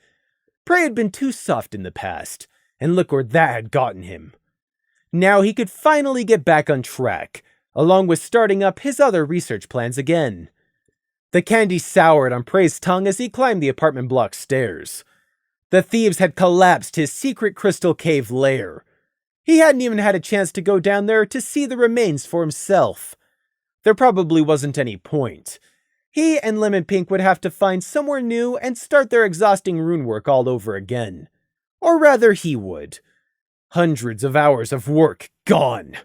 [SPEAKER 1] Prey had been too soft in the past, and look where that had gotten him. Now he could finally get back on track, along with starting up his other research plans again. The candy soured on Prey's tongue as he climbed the apartment block stairs. The thieves had collapsed his secret crystal cave lair. He hadn't even had a chance to go down there to see the remains for himself. There probably wasn't any point. He and Lemon Pink would have to find somewhere new and start their exhausting rune work all over again. Or rather, he would. Hundreds of hours of work gone.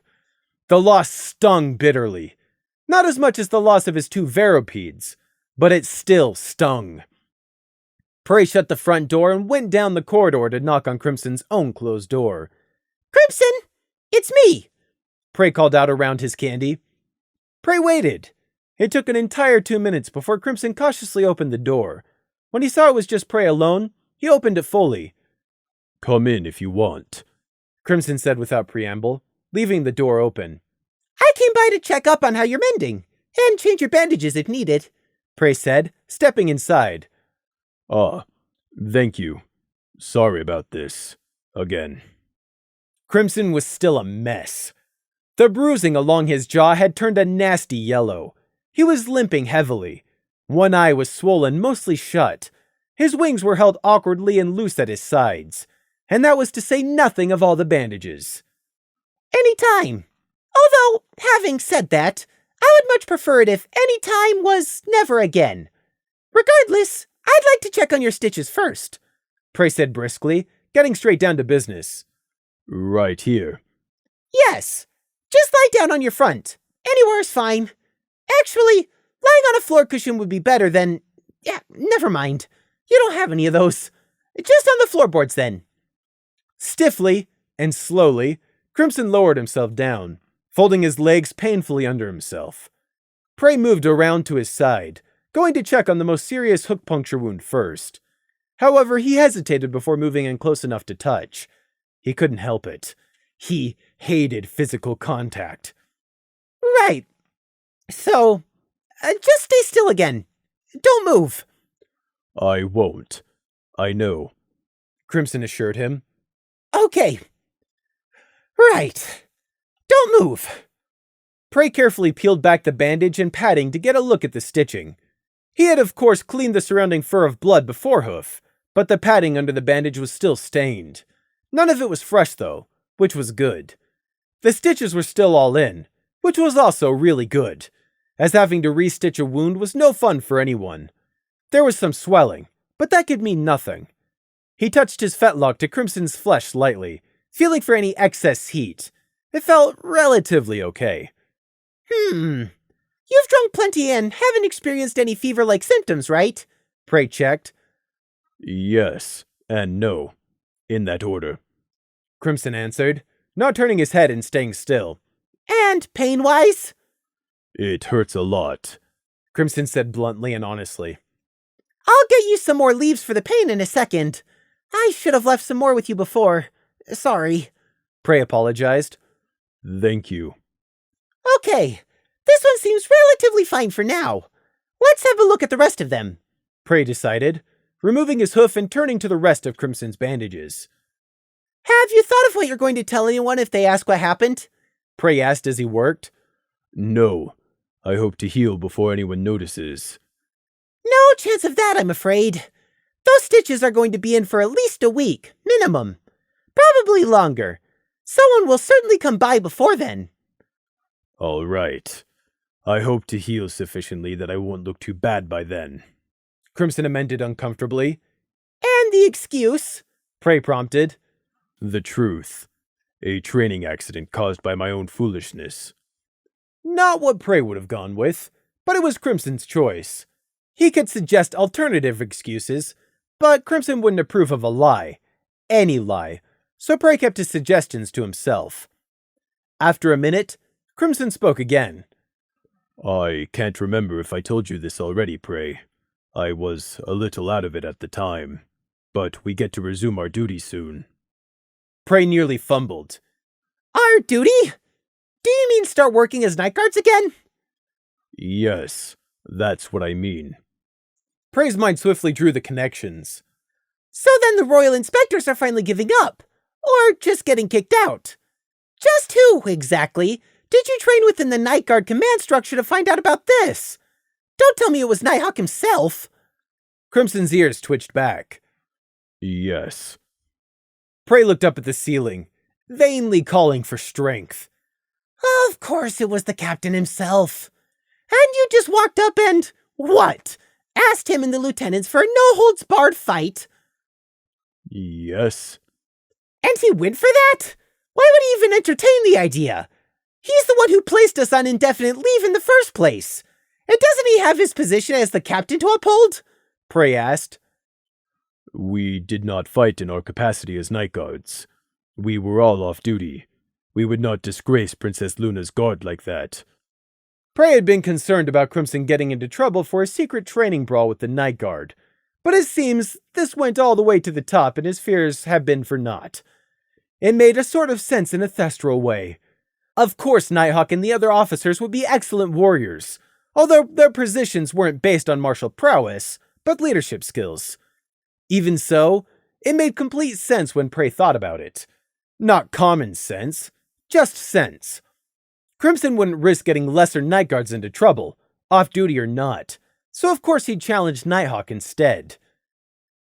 [SPEAKER 1] The loss stung bitterly. Not as much as the loss of his 2 Veropeds, but it still stung. Prey shut the front door and went down the corridor to knock on Crimson's own closed door.
[SPEAKER 2] Crimson, it's me!
[SPEAKER 1] Prey called out around his candy. Prey waited. It took an entire 2 minutes before Crimson cautiously opened the door. When he saw it was just Prey alone, he opened it fully. "Come in if you want," Crimson said without preamble, leaving the door open.
[SPEAKER 2] I came by to check up on how you're mending, and change your bandages if needed,
[SPEAKER 1] Prey said, stepping inside.
[SPEAKER 4] "Ah, thank you. Sorry about this. Again."
[SPEAKER 1] Crimson was still a mess. The bruising along his jaw had turned a nasty yellow. He was limping heavily. One eye was swollen, mostly shut. His wings were held awkwardly and loose at his sides. And that was to say nothing of all the bandages.
[SPEAKER 2] Anytime. Although, having said that, I would much prefer it if any time was never again. Regardless, I'd like to check on your stitches first,
[SPEAKER 1] Prey said briskly, getting straight down to business.
[SPEAKER 4] "Right here."
[SPEAKER 2] Yes. Just lie down on your front. Anywhere's fine. Actually, lying on a floor cushion would be better than... Yeah, never mind. You don't have any of those. Just on the floorboards then.
[SPEAKER 1] Stiffly and slowly, Crimson lowered himself down, folding his legs painfully under himself. Prey moved around to his side, going to check on the most serious hook puncture wound first. However, he hesitated before moving in close enough to touch. He couldn't help it. He hated physical contact.
[SPEAKER 2] Right. So, just stay still again. Don't move.
[SPEAKER 4] "I won't. I know,"
[SPEAKER 1] Crimson assured him.
[SPEAKER 2] Okay. Right. Don't move.
[SPEAKER 1] Prey carefully peeled back the bandage and padding to get a look at the stitching. He had of course cleaned the surrounding fur of blood before hoof, but the padding under the bandage was still stained. None of it was fresh though, which was good. The stitches were still all in, which was also really good, as having to restitch a wound was no fun for anyone. There was some swelling, but that could mean nothing. He touched his fetlock to Crimson's flesh lightly, feeling for any excess heat. It felt relatively okay.
[SPEAKER 2] You've drunk plenty and haven't experienced any fever-like symptoms, right?
[SPEAKER 1] Prey checked.
[SPEAKER 4] "Yes and no. In that order,"
[SPEAKER 1] Crimson answered, not turning his head and staying still.
[SPEAKER 2] And pain-wise?
[SPEAKER 4] "It hurts a lot,"
[SPEAKER 1] Crimson said bluntly and honestly.
[SPEAKER 2] I'll get you some more leaves for the pain in a second. I should have left some more with you before. Sorry.
[SPEAKER 1] Prey apologized.
[SPEAKER 4] "Thank you."
[SPEAKER 2] Okay, this one seems relatively fine for now. Let's have a look at the rest of them,
[SPEAKER 1] Prey decided, removing his hoof and turning to the rest of Crimson's bandages.
[SPEAKER 2] Have you thought of what you're going to tell anyone if they ask what happened?
[SPEAKER 1] Prey asked as he worked.
[SPEAKER 4] No. I hope to heal before anyone notices.
[SPEAKER 2] No chance of that, I'm afraid. Those stitches are going to be in for at least a week, minimum. Probably longer. Someone will certainly come by before then.
[SPEAKER 4] All right. I hope to heal sufficiently that I won't look too bad by then.
[SPEAKER 1] Crimson amended uncomfortably.
[SPEAKER 2] And the excuse?
[SPEAKER 1] Prey prompted.
[SPEAKER 4] The truth. A training accident caused by my own foolishness.
[SPEAKER 1] Not what Prey would have gone with, but it was Crimson's choice. He could suggest alternative excuses, but Crimson wouldn't approve of a lie. Any lie. So Prey kept his suggestions to himself. After a minute, Crimson spoke again.
[SPEAKER 4] I can't remember if I told you this already, Prey. I was a little out of it at the time, but we get to resume our duty soon.
[SPEAKER 1] Prey nearly fumbled.
[SPEAKER 2] Our duty? Do you mean start working as night guards again?
[SPEAKER 4] Yes, that's what I mean.
[SPEAKER 1] Prey's mind swiftly drew the connections.
[SPEAKER 2] So then the Royal Inspectors are finally giving up, or just getting kicked out. Just who, exactly, did you train within the Night Guard command structure to find out about this? Don't tell me it was Nighthawk himself.
[SPEAKER 1] Crimson's ears twitched back.
[SPEAKER 4] Yes.
[SPEAKER 1] Prey looked up at the ceiling, vainly calling for strength.
[SPEAKER 2] Of course it was the captain himself. And you just walked up and, what? Asked him and the lieutenants for a no-holds-barred fight?
[SPEAKER 4] Yes.
[SPEAKER 2] And he went for that? Why would he even entertain the idea? He's the one who placed us on indefinite leave in the first place. And doesn't he have his position as the captain to uphold?
[SPEAKER 1] Prey asked.
[SPEAKER 4] We did not fight in our capacity as night guards. We were all off duty. We would not disgrace Princess Luna's guard like that.
[SPEAKER 1] Prey had been concerned about Crimson getting into trouble for a secret training brawl with the Night Guard, but it seems this went all the way to the top and his fears have been for naught. It made a sort of sense in a thestral way. Of course Nighthawk and the other officers would be excellent warriors, although their positions weren't based on martial prowess, but leadership skills. Even so, it made complete sense when Prey thought about it. Not common sense, just sense. Crimson wouldn't risk getting lesser night guards into trouble, off-duty or not, so of course he'd challenge Nighthawk instead.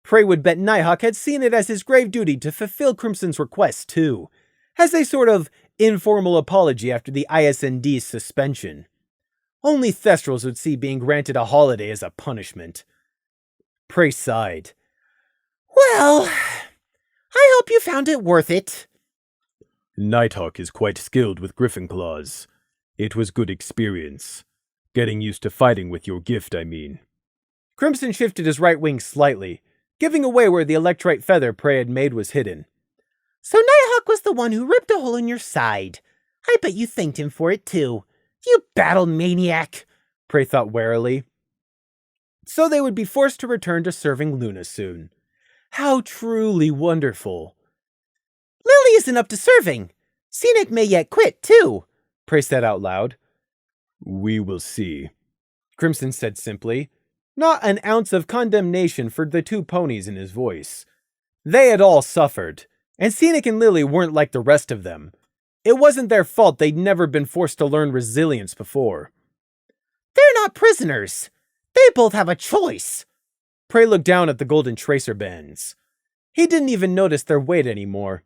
[SPEAKER 1] Prey would bet Nighthawk had seen it as his grave duty to fulfill Crimson's request too, as a sort of informal apology after the ISND's suspension. Only Thestrals would see being granted a holiday as a punishment. Prey sighed.
[SPEAKER 2] Well, I hope you found it worth it.
[SPEAKER 4] Nighthawk is quite skilled with griffin claws. It was good experience. Getting used to fighting with your gift, I mean.
[SPEAKER 1] Crimson shifted his right wing slightly, giving away where the electrite feather Prey had made was hidden.
[SPEAKER 2] So Nighthawk was the one who ripped a hole in your side. I bet you thanked him for it too. You battle maniac,
[SPEAKER 1] Prey thought warily. So they would be forced to return to serving Luna soon. How truly wonderful.
[SPEAKER 2] Lily isn't up to serving. Scenic may yet quit, too,
[SPEAKER 1] Prey said out loud.
[SPEAKER 4] We will see,
[SPEAKER 1] Crimson said simply, not an ounce of condemnation for the two ponies in his voice. They had all suffered, and Scenic and Lily weren't like the rest of them. It wasn't their fault they'd never been forced to learn resilience before.
[SPEAKER 2] They're not prisoners. They both have a choice.
[SPEAKER 1] Prey looked down at the golden tracer bands. He didn't even notice their weight anymore.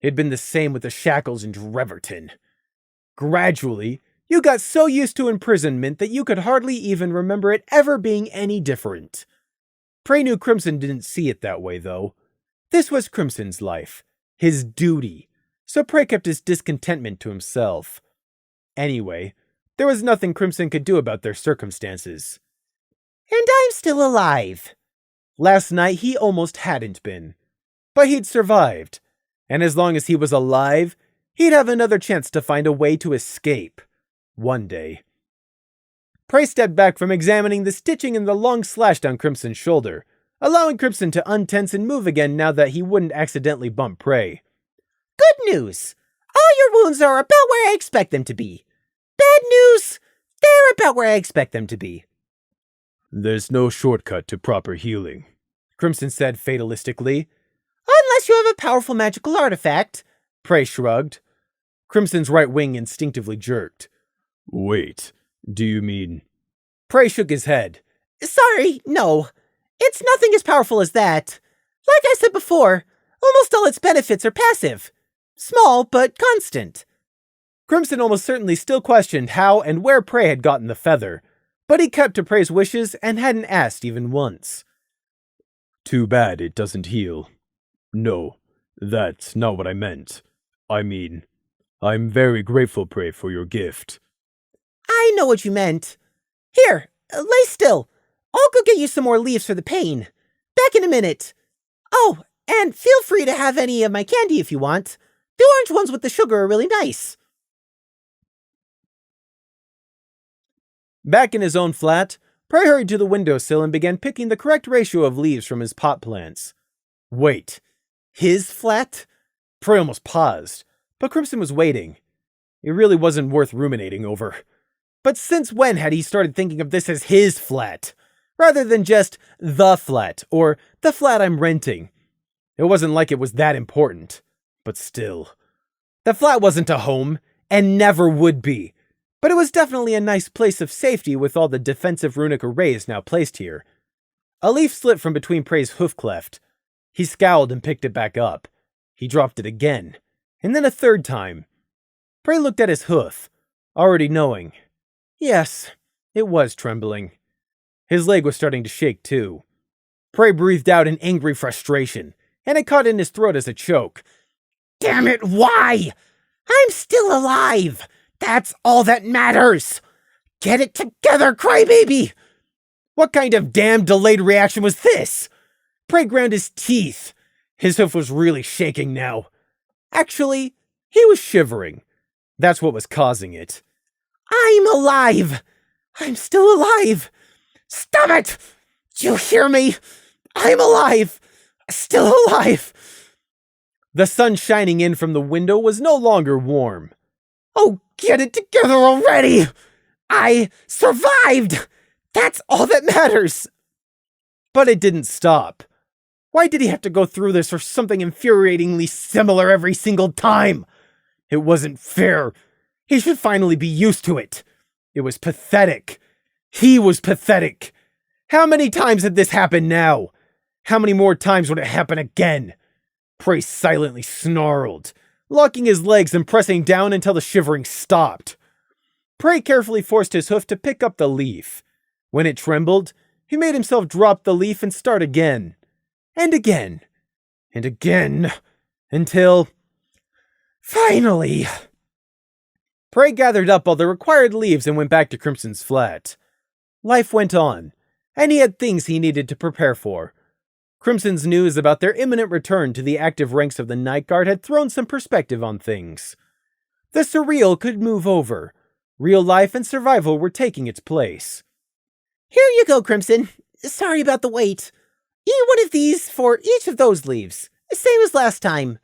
[SPEAKER 1] It'd been the same with the shackles in Dreverton. Gradually, you got so used to imprisonment that you could hardly even remember it ever being any different. Prey knew Crimson didn't see it that way, though. This was Crimson's life, his duty, so Prey kept his discontentment to himself. Anyway, there was nothing Crimson could do about their circumstances.
[SPEAKER 2] And I'm still alive.
[SPEAKER 1] Last night he almost hadn't been. But he'd survived. And as long as he was alive, he'd have another chance to find a way to escape. One day. Prey stepped back from examining the stitching in the long slash down Crimson's shoulder, allowing Crimson to untense and move again now that he wouldn't accidentally bump Prey.
[SPEAKER 2] Good news! All your wounds are about where I expect them to be. Bad news! They're about where I expect them to be.
[SPEAKER 4] There's no shortcut to proper healing,
[SPEAKER 1] Crimson said fatalistically.
[SPEAKER 2] Unless you have a powerful magical artifact.
[SPEAKER 1] Prey shrugged. Crimson's right wing instinctively jerked.
[SPEAKER 4] Wait, do you mean...
[SPEAKER 1] Prey shook his head.
[SPEAKER 2] Sorry, no. It's nothing as powerful as that. Like I said before, almost all its benefits are passive. Small, but constant.
[SPEAKER 1] Crimson almost certainly still questioned how and where Prey had gotten the feather, but he kept to Prey's wishes and hadn't asked even once.
[SPEAKER 4] Too bad it doesn't heal. No, that's not what I meant. I mean, I'm very grateful, Prey, for your gift.
[SPEAKER 2] I know what you meant. Here, lay still. I'll go get you some more leaves for the pain. Back in a minute. Oh, and feel free to have any of my candy if you want. The orange ones with the sugar are really nice.
[SPEAKER 1] Back in his own flat, Prey hurried to the windowsill and began picking the correct ratio of leaves from his pot plants. Wait, his flat? Prey almost paused, but Crimson was waiting. It really wasn't worth ruminating over. But since when had he started thinking of this as his flat, rather than just the flat, or the flat I'm renting? It wasn't like it was that important, but still. The flat wasn't a home, and never would be, but it was definitely a nice place of safety with all the defensive runic arrays now placed here. A leaf slipped from between Prey's hoof cleft. He scowled and picked it back up. He dropped it again, and then a third time. Prey looked at his hoof, already knowing. Yes, it was trembling. His leg was starting to shake too. Prey breathed out in angry frustration, and it caught in his throat as a choke.
[SPEAKER 2] Damn it, why? I'm still alive. That's all that matters. Get it together, crybaby.
[SPEAKER 1] What kind of damn delayed reaction was this? Prey ground his teeth. His hoof was really shaking now. Actually, he was shivering. That's what was causing it.
[SPEAKER 2] I'm alive. I'm still alive. Stop it! Do you hear me? I'm alive. Still alive.
[SPEAKER 1] The sun shining in from the window was no longer warm.
[SPEAKER 2] Oh, get it together already! I survived! That's all that matters!
[SPEAKER 1] But it didn't stop. Why did he have to go through this or something infuriatingly similar every single time? It wasn't fair. He should finally be used to it. It was pathetic. He was pathetic. How many times had this happened now? How many more times would it happen again? Prey silently snarled, locking his legs and pressing down until the shivering stopped. Prey carefully forced his hoof to pick up the leaf. When it trembled, he made himself drop the leaf and start again. And again. And again. Until... finally... Prey gathered up all the required leaves and went back to Crimson's flat. Life went on, and he had things he needed to prepare for. Crimson's news about their imminent return to the active ranks of the Night Guard had thrown some perspective on things. The surreal could move over. Real life and survival were taking its place.
[SPEAKER 2] Here you go, Crimson. Sorry about the wait. Eat one of these for each of those leaves. Same as last time.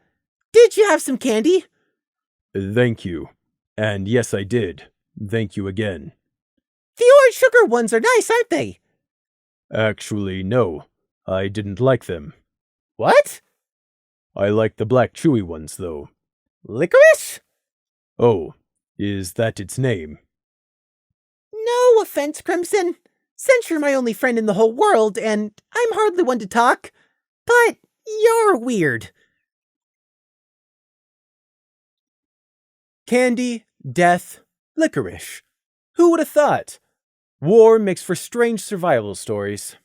[SPEAKER 2] Did you have some candy?
[SPEAKER 4] Thank you. And yes, I did. Thank you again.
[SPEAKER 2] The orange sugar ones are nice, aren't they?
[SPEAKER 4] Actually, no. I didn't like them.
[SPEAKER 2] What?
[SPEAKER 4] I like the black chewy ones, though.
[SPEAKER 2] Licorice?
[SPEAKER 4] Oh, is that its name?
[SPEAKER 2] No offense, Crimson. Since you're my only friend in the whole world, and I'm hardly one to talk, but you're weird.
[SPEAKER 1] Candy, death, licorice. Who would have thought? War makes for strange survival stories.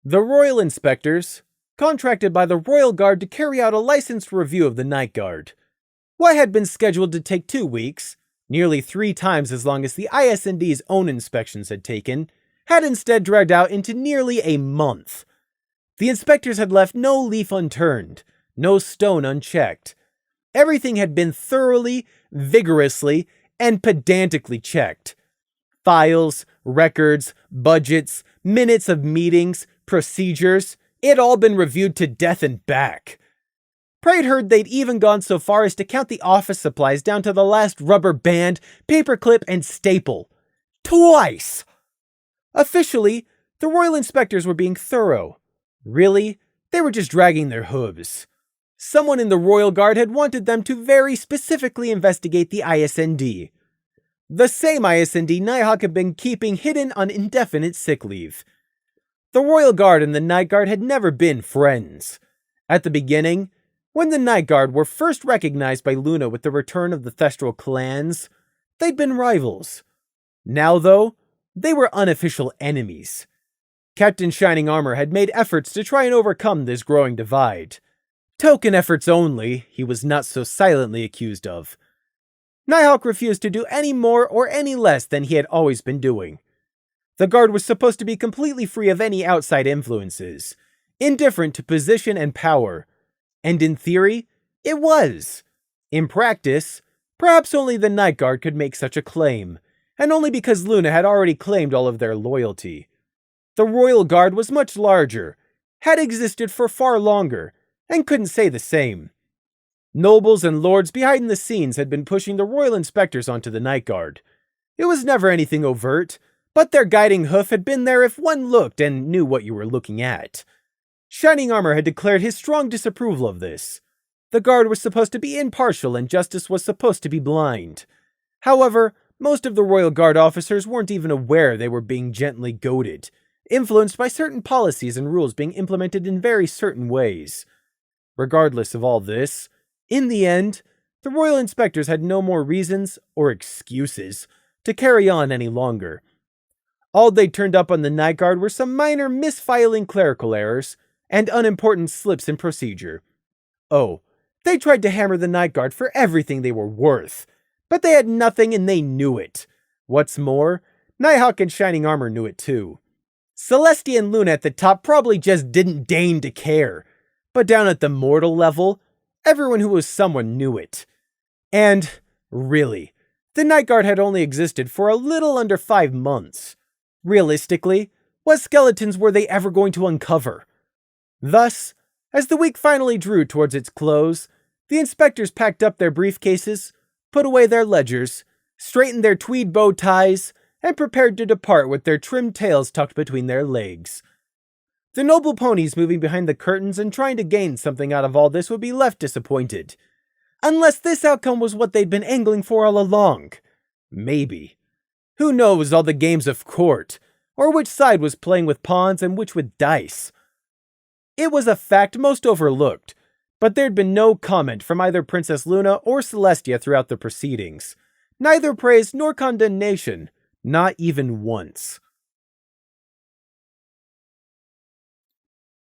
[SPEAKER 1] The Royal Inspectors, contracted by the Royal Guard to carry out a licensed review of the Night Guard. What had been scheduled to take 2 weeks, nearly 3 times as long as the ISND's own inspections had taken, had instead dragged out into nearly a month. The inspectors had left no leaf unturned, no stone unchecked. Everything had been thoroughly, vigorously, and pedantically checked. Files, records, budgets, minutes of meetings, procedures, it had all been reviewed to death and back. Prey heard they'd even gone so far as to count the office supplies down to the last rubber band, paperclip, and staple. Twice! Officially, the Royal Inspectors were being thorough. Really, they were just dragging their hooves. Someone in the Royal Guard had wanted them to very specifically investigate the ISND. The same ISND Nighthawk had been keeping hidden on indefinite sick leave. The Royal Guard and the Night Guard had never been friends. At the beginning, when the Night Guard were first recognized by Luna with the return of the Thestral clans, they'd been rivals. Now, though, they were unofficial enemies. Captain Shining Armor had made efforts to try and overcome this growing divide. Token efforts only, he was not so silently accused of. Nighthawk refused to do any more or any less than he had always been doing. The Guard was supposed to be completely free of any outside influences, indifferent to position and power. And in theory, it was. In practice, perhaps only the Night Guard could make such a claim, and only because Luna had already claimed all of their loyalty. The Royal Guard was much larger, had existed for far longer, and couldn't say the same. Nobles and lords behind the scenes had been pushing the Royal Inspectors onto the Night Guard. It was never anything overt, but their guiding hoof had been there if one looked and knew what you were looking at. Shining Armor had declared his strong disapproval of this. The Guard was supposed to be impartial and justice was supposed to be blind. However, most of the Royal Guard officers weren't even aware they were being gently goaded, influenced by certain policies and rules being implemented in very certain ways. Regardless of all this, in the end, the Royal Inspectors had no more reasons, or excuses, to carry on any longer. All they'd turned up on the Night Guard were some minor misfiling clerical errors, and unimportant slips in procedure. Oh, they tried to hammer the Night Guard for everything they were worth, but they had nothing and they knew it. What's more, Nighthawk and Shining Armor knew it too. Celestia and Luna at the top probably just didn't deign to care, but down at the mortal level, everyone who was someone knew it. And, really, the Night Guard had only existed for a little under 5 months. Realistically, what skeletons were they ever going to uncover? Thus, as the week finally drew towards its close, the inspectors packed up their briefcases, put away their ledgers, straightened their tweed bow ties, and prepared to depart with their trimmed tails tucked between their legs. The noble ponies moving behind the curtains and trying to gain something out of all this would be left disappointed. Unless this outcome was what they'd been angling for all along. Maybe. Who knows all the games of court, or which side was playing with pawns and which with dice. It was a fact most overlooked, but there'd been no comment from either Princess Luna or Celestia throughout the proceedings. Neither praise nor condemnation, not even once.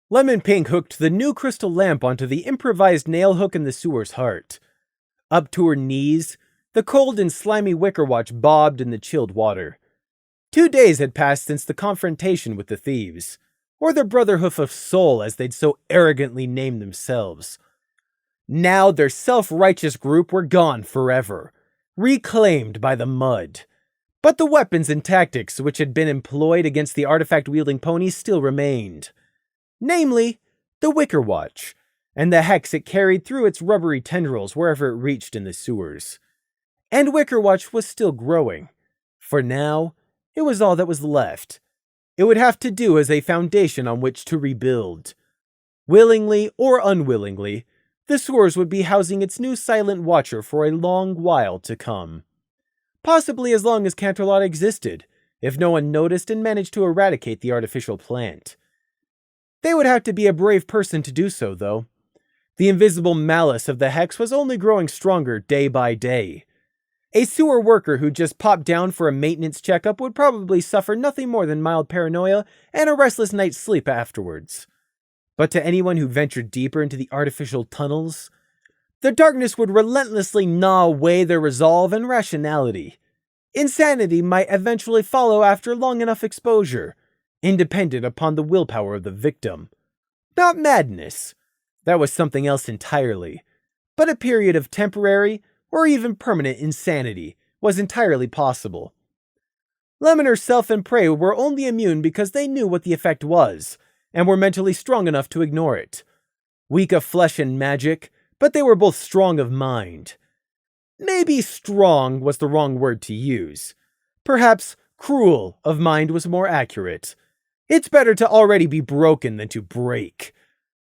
[SPEAKER 1] Lemon Pink hooked the new crystal lamp onto the improvised nail hook in the sewer's heart. Up to her knees, the cold and slimy wicker watch bobbed in the chilled water. 2 days had passed since the confrontation with the thieves, or the Brotherhood of Soul as they'd so arrogantly named themselves. Now their self-righteous group were gone forever, reclaimed by the mud. But the weapons and tactics which had been employed against the artifact-wielding ponies still remained. Namely, the wicker watch, and the hex it carried through its rubbery tendrils wherever it reached in the sewers. And Wicker Watch was still growing. For now, it was all that was left. It would have to do as a foundation on which to rebuild. Willingly or unwillingly, the sewers would be housing its new silent watcher for a long while to come. Possibly as long as Canterlot existed, if no one noticed and managed to eradicate the artificial plant. They would have to be a brave person to do so, though. The invisible malice of the hex was only growing stronger day by day. A sewer worker who just popped down for a maintenance checkup would probably suffer nothing more than mild paranoia and a restless night's sleep afterwards. But to anyone who ventured deeper into the artificial tunnels, the darkness would relentlessly gnaw away their resolve and rationality. Insanity might eventually follow after long enough exposure, independent upon the willpower of the victim. Not madness. That was something else entirely. But a period of temporary, or even permanent insanity was entirely possible. Lemon herself and Prey were only immune because they knew what the effect was, and were mentally strong enough to ignore it. Weak of flesh and magic, but they were both strong of mind. Maybe strong was the wrong word to use. Perhaps cruel of mind was more accurate. It's better to already be broken than to break.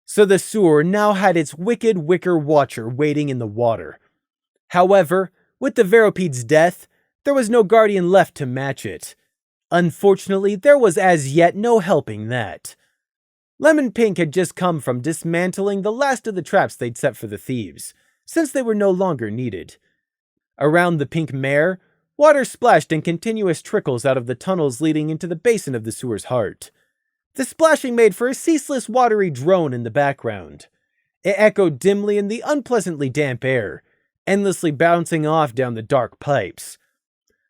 [SPEAKER 1] So the sewer now had its wicked wicker watcher waiting in the water. However, with the Veropede's death, there was no guardian left to match it. Unfortunately, there was as yet no helping that. Lemon Pink had just come from dismantling the last of the traps they'd set for the thieves, since they were no longer needed. Around the pink mare, water splashed in continuous trickles out of the tunnels leading into the basin of the sewer's heart. The splashing made for a ceaseless watery drone in the background. It echoed dimly in the unpleasantly damp air, endlessly bouncing off down the dark pipes.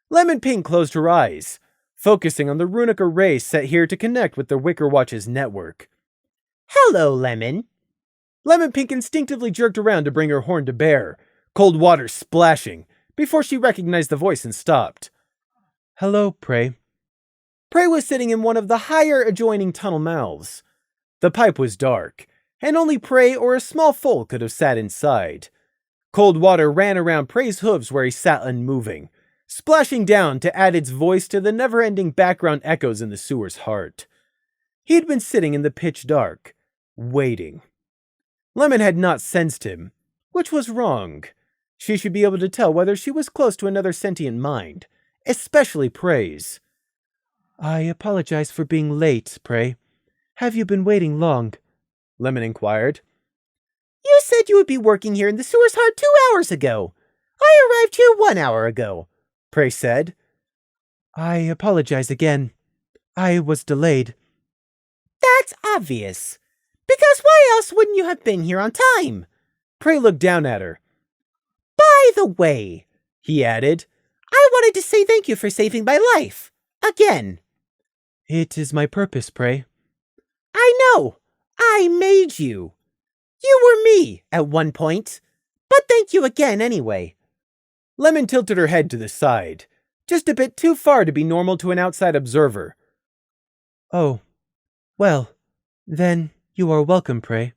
[SPEAKER 1] Lemon Pink closed her eyes, focusing on the runic array set here to connect with the Wicker Watch's network.
[SPEAKER 2] Hello, Lemon.
[SPEAKER 1] Lemon Pink instinctively jerked around to bring her horn to bear, cold water splashing, before she recognized the voice and stopped.
[SPEAKER 3] Hello, Prey.
[SPEAKER 1] Prey was sitting in one of the higher adjoining tunnel mouths. The pipe was dark, and only Prey or a small foal could have sat inside. Cold water ran around Prey's hooves where he sat unmoving, splashing down to add its voice to the never-ending background echoes in the sewer's heart. He'd been sitting in the pitch dark, waiting. Lemon had not sensed him, which was wrong. She should be able to tell whether she was close to another sentient mind, especially Prey's.
[SPEAKER 3] I apologize for being late, Prey. Have you been waiting long?
[SPEAKER 1] Lemon inquired.
[SPEAKER 2] You said you would be working here in the sewer's heart 2 hours ago. I arrived here 1 hour ago,
[SPEAKER 1] Prey said.
[SPEAKER 3] I apologize again. I was delayed.
[SPEAKER 2] That's obvious. Because why else wouldn't you have been here on time?
[SPEAKER 1] Prey looked down at her.
[SPEAKER 2] By the way,
[SPEAKER 1] he added,
[SPEAKER 2] I wanted to say thank you for saving my life. Again.
[SPEAKER 3] It is my purpose, Prey.
[SPEAKER 2] I know. I made you. You were me at one point. But thank you again anyway.
[SPEAKER 1] Lemon tilted her head to the side, just a bit too far to be normal to an outside observer.
[SPEAKER 3] Oh, well, then you are welcome, Prey.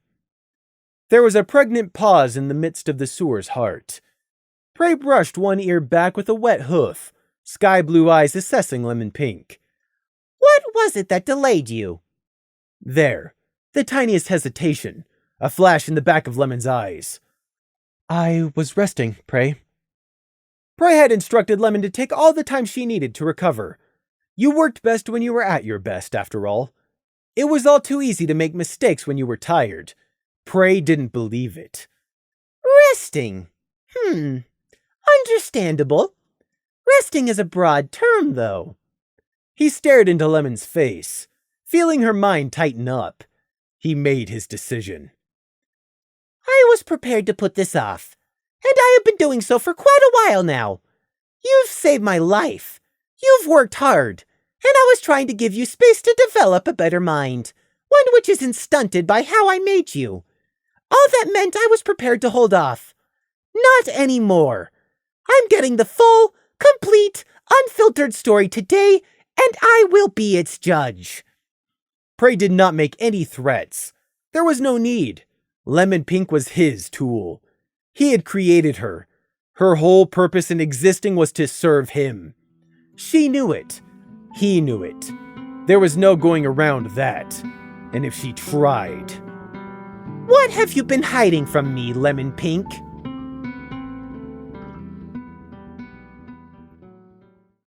[SPEAKER 1] There was a pregnant pause in the midst of the sewer's heart. Prey brushed one ear back with a wet hoof, sky blue eyes assessing Lemon Pink.
[SPEAKER 2] What was it that delayed you?
[SPEAKER 1] There, the tiniest hesitation, a flash in the back of Lemon's eyes.
[SPEAKER 3] I was resting, Prey.
[SPEAKER 1] Prey had instructed Lemon to take all the time she needed to recover. You worked best when you were at your best, after all. It was all too easy to make mistakes when you were tired. Prey didn't believe it.
[SPEAKER 2] Resting? Understandable. Resting is a broad term, though.
[SPEAKER 1] He stared into Lemon's face, feeling her mind tighten up. He made his decision.
[SPEAKER 2] I was prepared to put this off, and I have been doing so for quite a while now. You've saved my life. You've worked hard, and I was trying to give you space to develop a better mind, one which isn't stunted by how I made you. All that meant I was prepared to hold off. Not anymore. I'm getting the full, complete, unfiltered story today, and I will be its judge.
[SPEAKER 1] Prey did not make any threats. There was no need. Lemon Pink was his tool. He had created her. Her whole purpose in existing was to serve him. She knew it. He knew it. There was no going around that. And if she tried...
[SPEAKER 2] What have you been hiding from me, Lemon Pink?